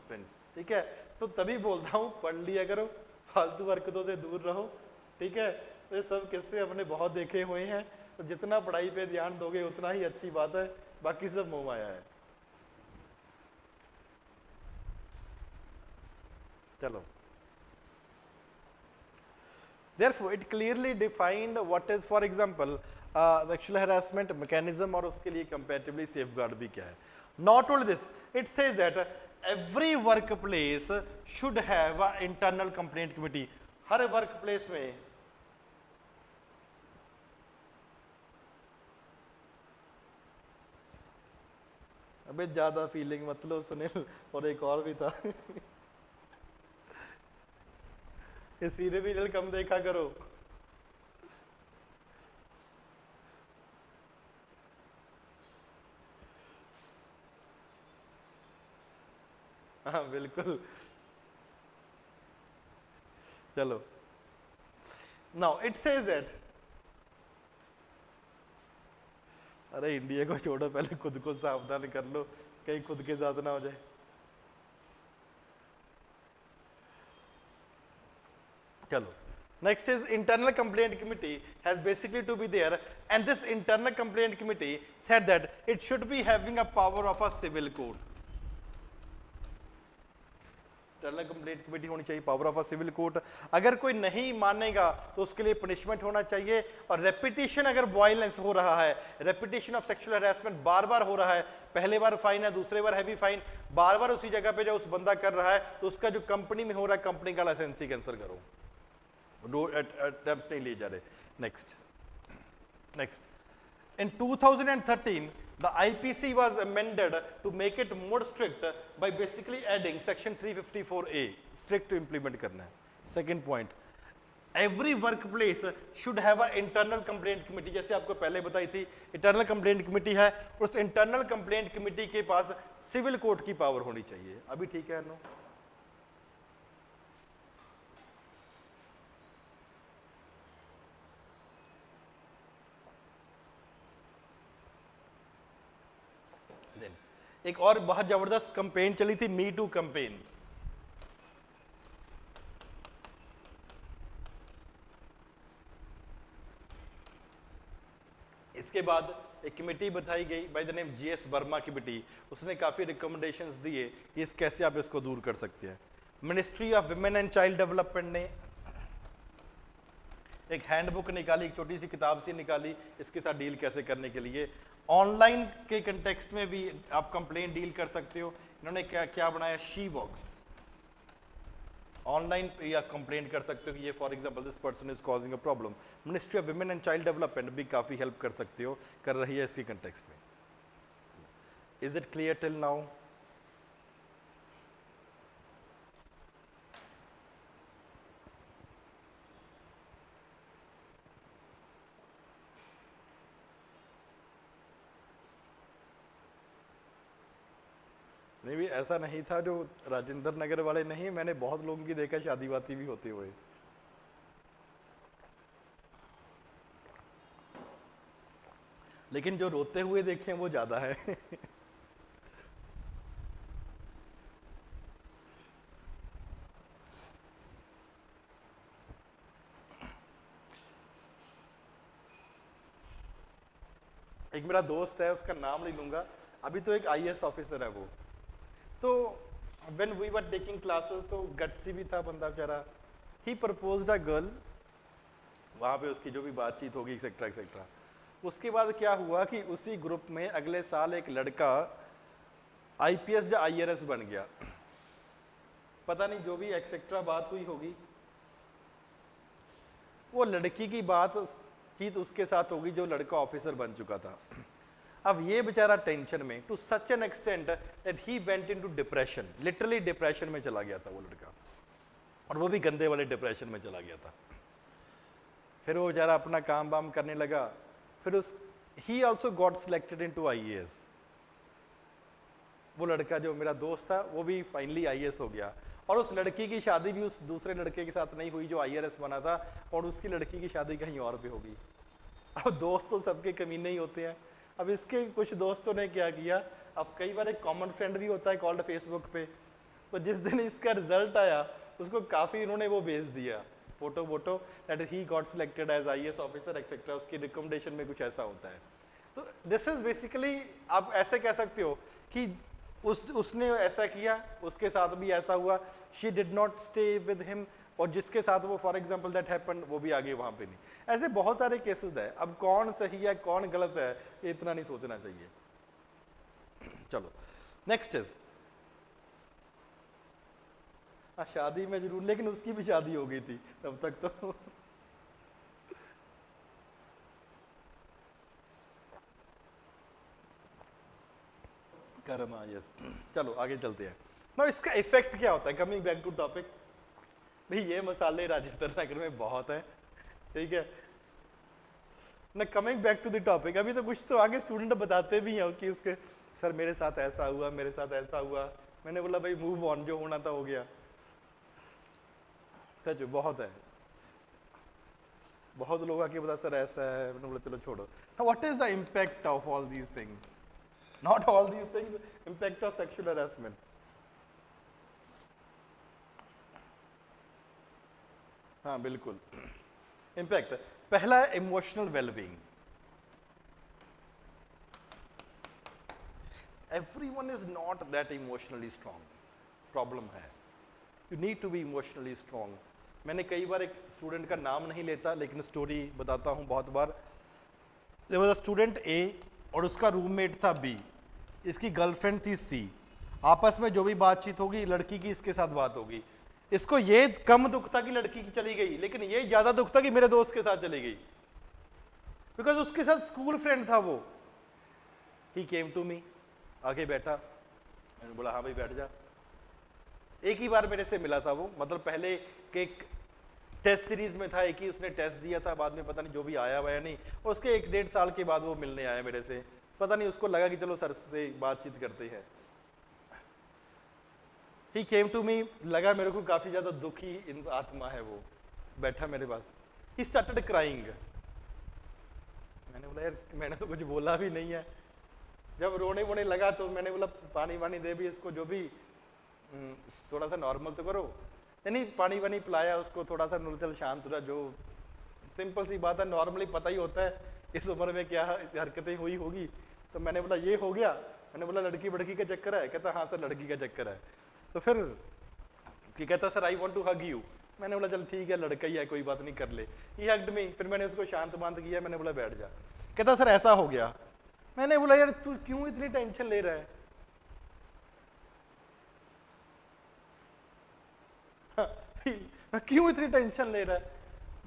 [SPEAKER 1] friends, ठीक है। तो तभी बोलता हूँ पढ़ लिया करो, फालतू हरकतों से दूर रहो, ठीक है। तो ये सब किस्से हमने बहुत देखे हुए हैं, तो जितना पढ़ाई पे ध्यान दोगे उतना ही अच्छी बात है, बाकी सब मोह माया है। चलो, therefore it clearly defined what is, for example, sexual harassment mechanism, और उसके लिए comparatively safeguard भी क्या है। Not only this, it says that every workplace should have a internal complaint committee। Her workplace में अबे ज्यादा फीलिंग मत लो सुनील, और एक और भी था ये सीरियल कम देखा करो। हाँ बिल्कुल। चलो, नाउ इट सेज दैट, अरे इंडिया को छोड़ो, पहले खुद को सावधान कर लो कहीं खुद के साथ ना हो जाए। चलो, next is internal complaint committee has basically to be there, and this internal complaint committee said that it should be having a power of a civil court। Internal complaint committee होनी चाहिए, power of a civil court. अगर कोई नहीं मानेगा तो उसके लिए punishment होना चाहिए। और रेपिटेशन अगर वायलेंस हो रहा है, रेपिटेशन ऑफ सेक्सुअल हैरेसमेंट बार बार हो रहा है, पहले बार फाइन है, दूसरे बार हैवी फाइन, बार बार उसी जगह पे जो उस बंदा कर रहा है, तो उसका जो कंपनी में हो रहा है, कंपनी का लाइसेंस ही कैंसिल करो, अटेम्प्ट्स नहीं लिए जा रहे। Next in 2013 the IPC was amended to make it more strict by basically adding section 354A, strict to implement करना है। second point, every workplace should have a internal complaint committee, जैसे आपको पहले बताई थी internal complaint committee है, और उस internal complaint committee के पास civil court की पावर होनी चाहिए। अभी ठीक है? नो, एक और बहुत जबरदस्त कंपेन चली थी, मी टू कंपेन। इसके बाद एक कमेटी बताई गई by the name GS Verma committee, उसने काफी रिकमेंडेशंस दिए कि इस कैसे आप इसको दूर कर सकते हैं। Ministry of women and child development ने एक हैंडबुक निकाली, एक छोटी सी किताब सी निकाली इसके साथ डील कैसे करने के लिए। ऑनलाइन के कंटेक्स्ट में भी आप कंप्लेंट डील कर सकते हो। इन्होंने क्या क्या बनाया, शी बॉक्स, ऑनलाइन या कंप्लेंट कर सकते हो कि ये for example this person is causing a problem. Ministry of women and child development भी काफ़ी हेल्प कर सकते हो, कर रही है इसके कंटेक्स्ट में। Is it clear till now? नहीं भी ऐसा नहीं था जो राजेंद्र नगर वाले नहीं, मैंने बहुत लोगों की देखा शादी वादी भी होते हुए। लेकिन जो रोते हुए देखे वो ज्यादा है। एक मेरा दोस्त है, उसका नाम नहीं लूंगा, अभी तो एक आईएएस ऑफिसर है वो। तो when we were taking classes तो गट्सी भी था बंदा बेचारा, ही प्रपोज्ड अ गर्ल, वहाँ पे उसकी जो भी बातचीत होगी एक्सेट्रा एक्सेट्रा। उसके बाद क्या हुआ कि उसी ग्रुप में अगले साल एक लड़का आईपीएस या आईआरएस बन गया, पता नहीं जो भी एक्सेट्रा बात हुई होगी, वो लड़की की बातचीत उसके साथ होगी जो लड़का ऑफिसर बन चुका था। अब ये बेचारा टेंशन में to such an extent that he went into depression, literally depression में चला गया था वो लड़का, और वो भी गंदे वाले डिप्रेशन में चला गया था। फिर वो बेचारा अपना काम वाम करने लगा, फिर उस he also got selected into IAS. वो लड़का जो मेरा दोस्त था वो भी फाइनली आईएएस हो गया, और उस लड़की की शादी भी उस दूसरे लड़के के साथ नहीं हुई जो आईआरएस बना था, और उसकी लड़की की शादी कहीं और पे हो गई। अब दोस्त तो सबके कमीने ही होते हैं। अब इसके कुछ दोस्तों ने क्या किया, अब कई बार एक कॉमन फ्रेंड भी होता है कॉल्ड फेसबुक पे, तो जिस दिन इसका रिजल्ट आया उसको काफ़ी इन्होंने वो भेज दिया फोटो वोटो that he got selected as IAS officer etcetera, उसकी रिकमेंडेशन में कुछ ऐसा होता है। तो दिस इज बेसिकली, आप ऐसे कह सकते हो कि उसने ऐसा किया, उसके साथ भी ऐसा हुआ, she did not stay with him, और जिसके साथ वो फॉर एग्जाम्पल दैट हैपेंड वो भी आगे वहां पे नहीं। ऐसे बहुत सारे केसेस है। अब कौन सही है कौन गलत है ये इतना नहीं सोचना चाहिए। चलो नेक्स्ट इज, शादी में जरूर, लेकिन उसकी भी शादी हो गई थी तब तक तो। कर्मा, यस। चलो आगे चलते हैं ना, इसका इफेक्ट क्या होता है, कमिंग बैक टू टॉपिक। भाई ये मसाले राजेंद्र नगर में बहुत है, ठीक है ना। Coming back to the topic, अभी तो कुछ तो आगे स्टूडेंट बताते भी हैं कि उसके सर मेरे साथ ऐसा हुआ, मेरे साथ ऐसा हुआ। मैंने बोला भाई मूव ऑन, जो होना था हो गया। सच बहुत है, बहुत लोग आके बता सर ऐसा है, मैंने बोला चलो छोड़ो। What is the impact of all these things, not all these things, impact of sexual harassment. हाँ बिल्कुल, इम्पैक्ट पहला है emotional wellbeing. Everyone is not that emotionally strong, problem है। You need to be emotionally strong. मैंने कई बार एक student का नाम नहीं लेता लेकिन स्टोरी बताता हूँ बहुत बार। देयर वाज अ स्टूडेंट ए और उसका रूममेट था बी, इसकी गर्लफ्रेंड थी सी। आपस में जो भी बातचीत होगी लड़की की इसके साथ बात होगी। इसको ये कम दुख था कि लड़की की चली गई, लेकिन ये ज्यादा दुख था कि मेरे दोस्त के साथ चली गई, बिकॉज उसके साथ स्कूल फ्रेंड था वो। ही केम टू मी, आगे बैठा, मैंने बोला हाँ भाई बैठ जा। एक ही बार मेरे से मिला था वो, मतलब पहले के टेस्ट सीरीज में था, एक ही उसने टेस्ट दिया था, बाद में पता नहीं जो भी आया हुआ या नहीं, और उसके 1-1.5 साल के बाद वो मिलने आया मेरे से। पता नहीं उसको लगा कि चलो सर से बातचीत करते हैं। ही केम टू मी, लगा मेरे को काफी ज्यादा दुखी आत्मा है वो, बैठा मेरे पास। He started crying. मैंने बोला यार मैंने तो कुछ बोला भी नहीं है। जब रोने वोने लगा तो मैंने बोला पानी वानी दे भी इसको, जो भी थोड़ा सा नॉर्मल तो करो। यानी पानी वानी पिलाया उसको, थोड़ा सा नुलचल शांत हुआ। जो सिंपल सी बात है, नॉर्मली पता ही होता है इस उम्र में क्या हरकतें हुई होगी। तो मैंने बोला ये हो गया। मैंने बोला लड़की बड़की का चक्कर है? कहता हाँ सर लड़की का चक्कर है। तो फिर कहता sir I want to hug you. मैंने बोला चल ठीक है लड़का ही है, कोई बात नहीं कर ले। ही हग्ड मी। फिर मैंने उसको शांत बांत किया, मैंने बोला बैठ जा। कहता सर ऐसा हो गया। मैंने बोला यार तू क्यों इतनी टेंशन ले रहा है? क्यों इतनी टेंशन ले रहा है?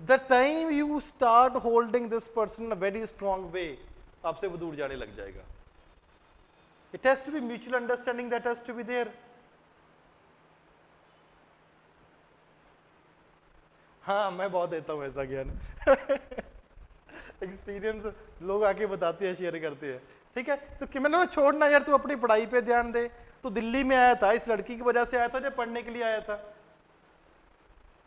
[SPEAKER 1] The time you start holding this person in a very strong way, आपसे वो दूर जाने लग जाएगा। It has to be mutual understanding, that has to be there. हाँ मैं बहुत देता हूँ ऐसा ज्ञान। एक्सपीरियंस लोग आके बताते हैं, शेयर करते हैं। ठीक है, तो कि मैंने छोड़ना यार, तू अपनी पढ़ाई पे ध्यान दे। तो दिल्ली में आया था इस लड़की की वजह से आया था, जब पढ़ने के लिए आया था,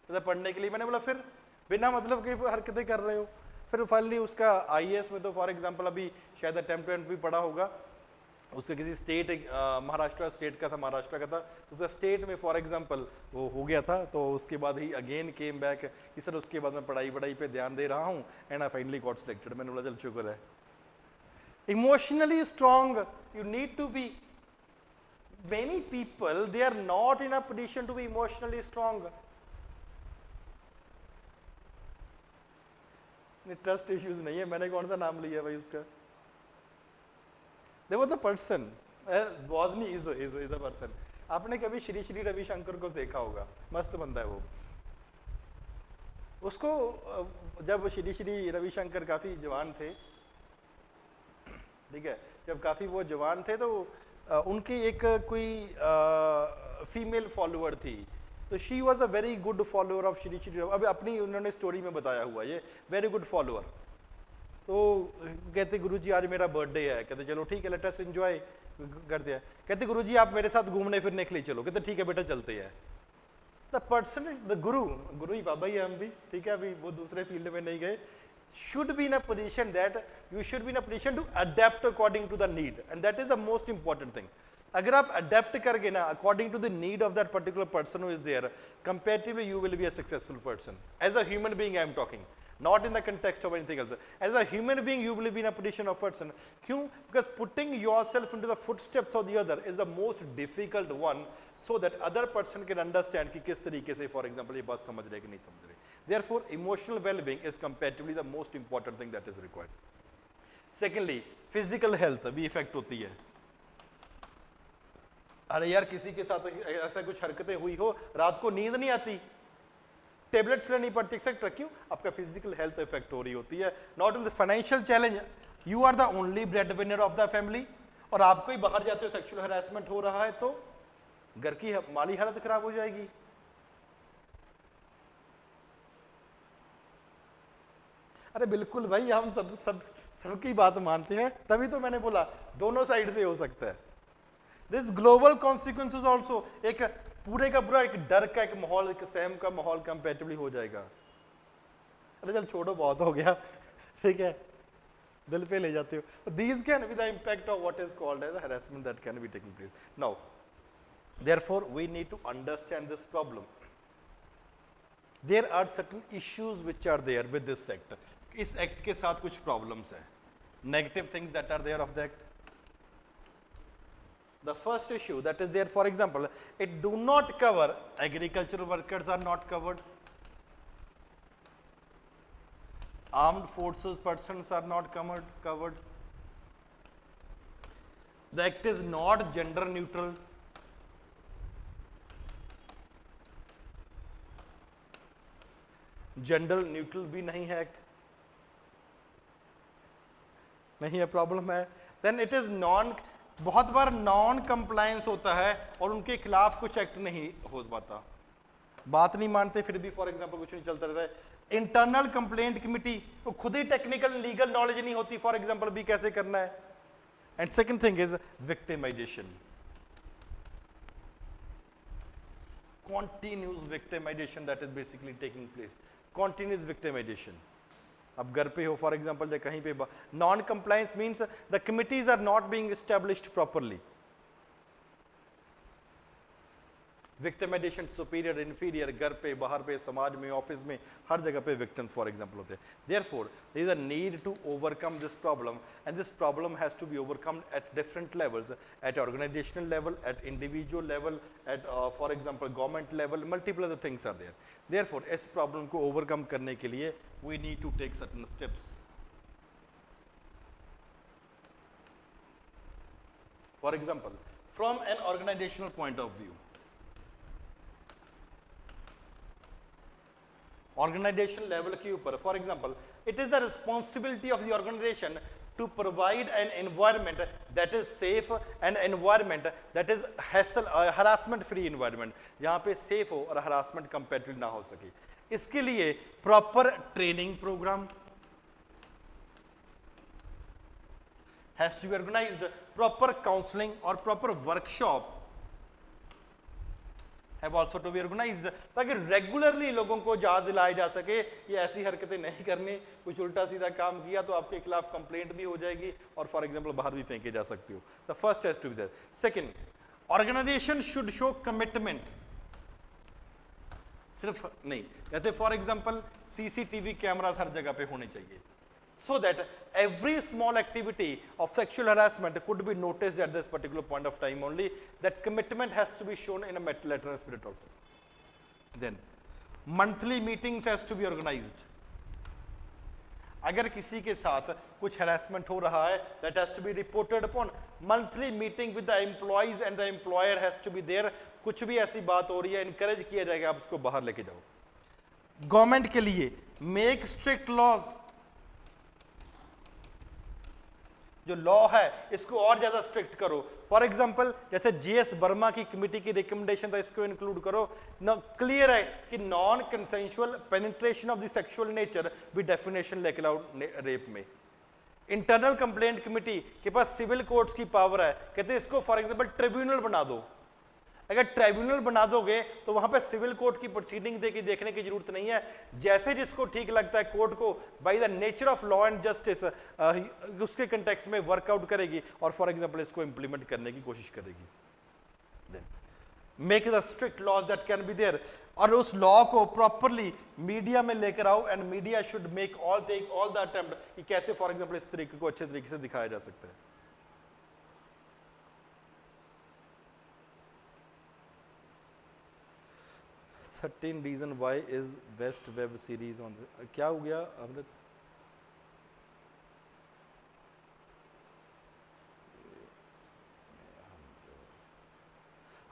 [SPEAKER 1] पढ़ने के लिए। मैंने बोला फिर बिना मतलब की हरकतें कर रहे हो। फिर फाइनली उसका आईएएस में, तो फॉर एग्जांपल अभी शायद अटेम्प्ट भी पढ़ा होगा, उसके किसी स्टेट, महाराष्ट्र स्टेट का था, महाराष्ट्र का था, उसका स्टेट में फॉर एग्जांपल वो हो गया था। तो उसके बाद ही अगेन केम बैक कि सर उसके बाद मैं पढ़ाई पे ध्यान दे रहा हूँ and I finally got selected. मैंने बोला चल शुक्र है। Emotionally strong you need to be. Many people they are not in a position to be emotionally strong. Trust issues नहीं है, मैंने कौन सा नाम लिया भाई उसका। देखो the person wasn't is the person. आपने कभी श्री श्री रविशंकर को देखा होगा, मस्त बंदा है वो। उसको जब श्री श्री रविशंकर काफी जवान थे, ठीक है, जब काफी वो जवान थे तो उनकी एक कोई फीमेल फॉलोअर थी। तो she was a very good follower of Shri Shri. अभी अपनी उन्होंने स्टोरी में बताया हुआ ये, वेरी गुड फॉलोअर। तो कहते गुरुजी आज मेरा बर्थडे है। कहते चलो ठीक है लेट अस एंजॉय करते हैं। कहते गुरुजी आप मेरे साथ घूमने फिरने के लिए चलो। कहते ठीक है बेटा चलते हैं। द पर्सन, द गुरु ही बाबा ही हम भी, ठीक है, अभी वो दूसरे फील्ड में नहीं गए। should be in a position that you should be in a position to adapt according to the need, and that is the most important thing. अगर आप अडेप्ट करके ना according to the need of that particular person who is there, comparatively you will be a successful person as a human being. I am talking not in the context of anything else. As a human being you will be in a position of person. क्यों? Because putting yourself into the footsteps of the other is the most difficult one, so that other person can understand कि किस तरीके से for example ये बात समझ रहे कि नहीं समझ रहे। Therefore emotional well-being is comparatively the most important thing that is required. Secondly, physical health भी इफेक्ट होती है। अरे यार किसी के साथ ऐसा कुछ हरकतें हुई हो, रात को नींद नहीं आती, टेबलेट्स लेनी पड़ती, एक्सेट्रा। क्यों? आपका फिजिकल हेल्थ इफेक्ट हो रही होती है। Not only financial challenge, you are the only breadwinner of the family, और आपको ही बाहर जाते हो सेक्सुअल हैरेसमेंट हो रहा है तो घर की माली हालत खराब हो जाएगी। अरे बिल्कुल भाई, हम सबकी बात मानते हैं, तभी तो मैंने बोला दोनों साइड से हो सकता है। दिस ग्लोबल कॉन्सिक्वेंसेज ऑल्सो, एक पूरे का पूरा एक डर का एक माहौल, एक सहम का माहौल कंपेरेटिवली हो जाएगा। अरे चल छोड़ो, बहुत हो गया, ठीक है, दिल पे ले जाते हो। These can be the impact of what is called as harassment that can be taking place. Now therefore we need to understand this problem. There are certain issues which are there with this act. इस act के साथ कुछ problems हैं, negative things that are there of the act. The first issue that is there, for example, it do not cover agricultural workers are not covered, armed forces persons are not covered. The act is not gender neutral. Gender neutral भी नहीं है act, नहीं है, problem है। Then it is non, बहुत बार non compliance होता है और उनके खिलाफ कुछ एक्ट नहीं हो पाता, बात नहीं मानते फिर भी फॉर एग्जांपल कुछ नहीं चलता रहता है। इंटरनल कंप्लेंट कमिटी को खुद ही टेक्निकल लीगल नॉलेज नहीं होती फॉर एग्जांपल भी कैसे करना है। And second thing is victimisation, continuous victimization that is basically taking place, continuous victimization। अब घर पे हो फॉर एग्जांपल या कहीं पे, non compliance means the committees are not being established properly. Victimisation superior inferior, घर पे बाहर पे समाज में ऑफिस में हर जगह पे विक्टिम्स फॉर एग्जांपल होते हैं। Therefore there is a need to overcome this problem and this problem has to be overcome at different levels, at organisational level, at individual level, at for example government level, multiple other things are there. Therefore इस problem को overcome करने के लिए we need to take certain steps. For example from an organisational point of view, organisation level के ऊपर for example it is the responsibility of the organisation to provide an environment that is safe and environment that is hassle harassment free environment, जहां पे safe हो और harassment competitive ना हो सके। इसके लिए proper training program has to be organized, proper counselling और proper workshop have also to be organized, ताकि रेगुलरली लोगों को याद दिलाया जा सके ये ऐसी हरकतें नहीं करनी, कुछ उल्टा सीधा काम किया तो आपके खिलाफ कंप्लेंट भी हो जाएगी और फॉर एग्जांपल बाहर भी फेंके जा सकते हो। The first has to be there. Second, organisation should show commitment, सिर्फ नहीं कहते फॉर एग्जांपल सीसीटीवी कैमरा हर जगह पे होने चाहिए, so that every small activity of sexual harassment could be noticed at this particular point of time only. That commitment has to be shown in a letter and spirit also. Then monthly meetings has to be organized. अगर किसी के साथ कुछ harassment हो रहा है, that has to be reported upon. Monthly meeting with the employees and the employer has to be there. कुछ भी ऐसी बात हो रही है encourage किया जाएगा आप उसको बाहर लेके जाओ। गवर्नमेंट के लिए make strict laws, जो लॉ है इसको और ज्यादा स्ट्रिक्ट करो। फॉर एग्जांपल जैसे जीएस वर्मा की कमेटी की रिकमेंडेशन था, इसको इंक्लूड करो। क्लियर है कि non consensual penetration of the sexual nature भी डेफिनेशन लेके लाओ रेप में। इंटरनल कंप्लेंट कमेटी के पास सिविल कोर्ट्स की पावर है, कहते हैं इसको फॉर एग्जांपल ट्रिब्यूनल बना दो। अगर ट्राइब्यूनल बना दोगे तो वहां पे सिविल कोर्ट की प्रोसीडिंग देखने की जरूरत नहीं है, जैसे जिसको ठीक लगता है कोर्ट को by the nature of law and justice उसके कंटेक्स्ट में वर्कआउट करेगी और फॉर एग्जांपल इसको इंप्लीमेंट करने की कोशिश करेगी। Then make the strict laws that can be there, और उस लॉ को प्रॉपरली मीडिया में लेकर आओ and media should make take all the attempt कि कैसे फॉर एग्जांपल इस तरीके को अच्छे तरीके से दिखाया जा सकता है। Certain reason why is best web series on the, क्या हो गया अमृत?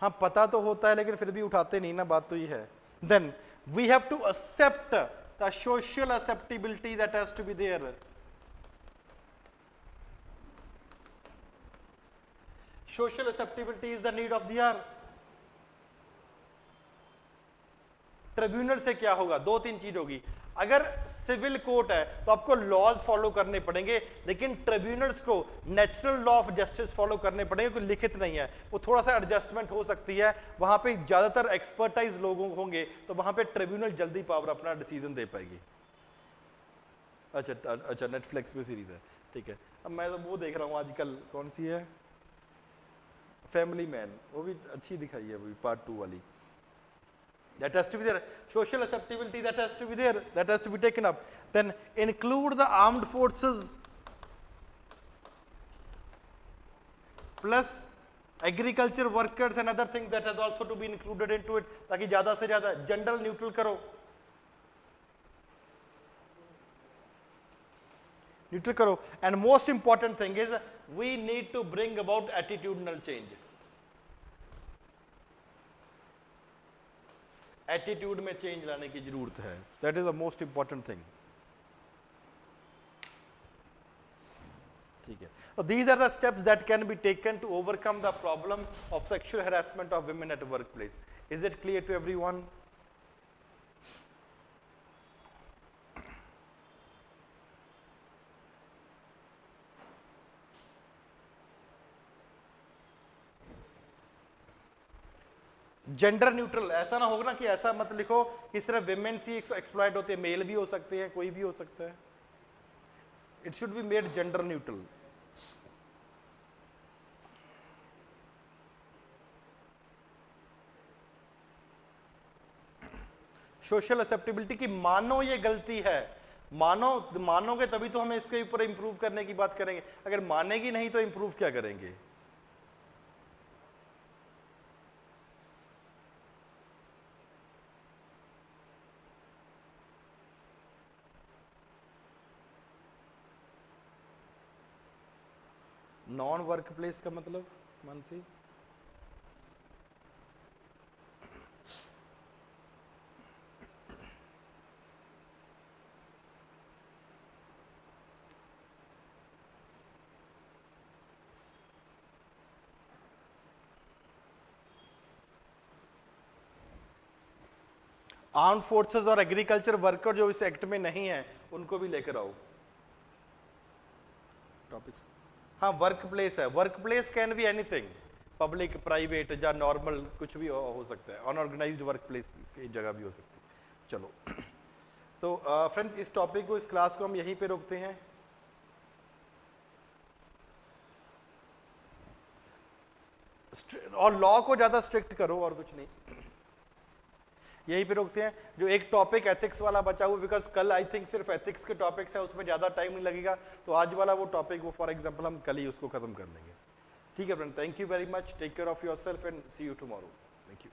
[SPEAKER 1] हाँ पता तो होता है लेकिन फिर भी उठाते नहीं ना, बात तो ये है। Then we have to accept the social acceptability that has to be there. Social acceptability is the need of the hour. Tribunal से क्या होगा, दो तीन चीज होगी। अगर सिविल कोर्ट है तो आपको लॉज फॉलो करने पड़ेंगे, लेकिन ट्रिब्यूनल्स को natural law of justice follow करने पड़ेंगे, कोई लिखित नहीं है, वो थोड़ा सा एडजस्टमेंट हो सकती है, वहां पे ज्यादातर एक्सपर्टाइज लोग होंगे, तो वहां पे ट्रिब्यूनल जल्दी पावर अपना डिसीजन दे पाएगी। अच्छा नेटफ्लिक्स पे सीरीज है, ठीक है। अब मैं तो वो देख रहा हूँ आजकल, कौन सी है, फैमिली मैन, वो भी अच्छी दिखाई है, अभी पार्ट 2 वाली। That has to be there. Social acceptability, that has to be there, that has to be taken up. Then include the armed forces plus agriculture workers and other things that has also to be included into it, ताकि ज़्यादा से ज़्यादा general neutral करो, neutral करो। And most important thing is we need to bring about attitudinal change. Attitude में change लाने की जरूरत है, that is the most important thing, ठीक है। So these are the steps that can be taken to overcome the problem of sexual harassment of women at workplace. Is it clear to everyone? Gender neutral, ऐसा ना होगा ना कि ऐसा मत लिखो कि सिर्फ विमेन्स ही एक्सप्लॉइट होते हैं, मेल भी हो सकते हैं, कोई भी हो सकता है। It should be made gender neutral. Social acceptability की मानो ये गलती है, मानोगे तभी तो हमें इसके ऊपर इंप्रूव करने की बात करेंगे, अगर मानेगी नहीं तो इंप्रूव क्या करेंगे। नॉन वर्क प्लेस का मतलब मानसी, आर्म फोर्सेस और एग्रीकल्चर वर्कर जो इस एक्ट में नहीं है उनको भी लेकर आओ टॉपिक। हाँ वर्क प्लेस है, work place can be anything, public private या नॉर्मल कुछ भी हो सकता है, अनऑर्गेनाइज्ड वर्क प्लेस की जगह भी हो सकती है। चलो तो फ्रेंड्स इस टॉपिक को, इस क्लास को हम यहीं पे रोकते हैं। और लॉ को ज़्यादा स्ट्रिक्ट करो और कुछ नहीं, यहीं पे रोकते हैं। जो एक टॉपिक एथिक्स वाला बचा हुआ, बिकॉज कल आई थिंक सिर्फ एथिक्स के टॉपिक्स है, उसमें ज़्यादा टाइम नहीं लगेगा, तो आज वाला वो टॉपिक, वो फॉर एग्जांपल हम कल ही उसको खत्म कर लेंगे। ठीक है friend, thank you very much, take care of yourself and see you tomorrow. Thank you.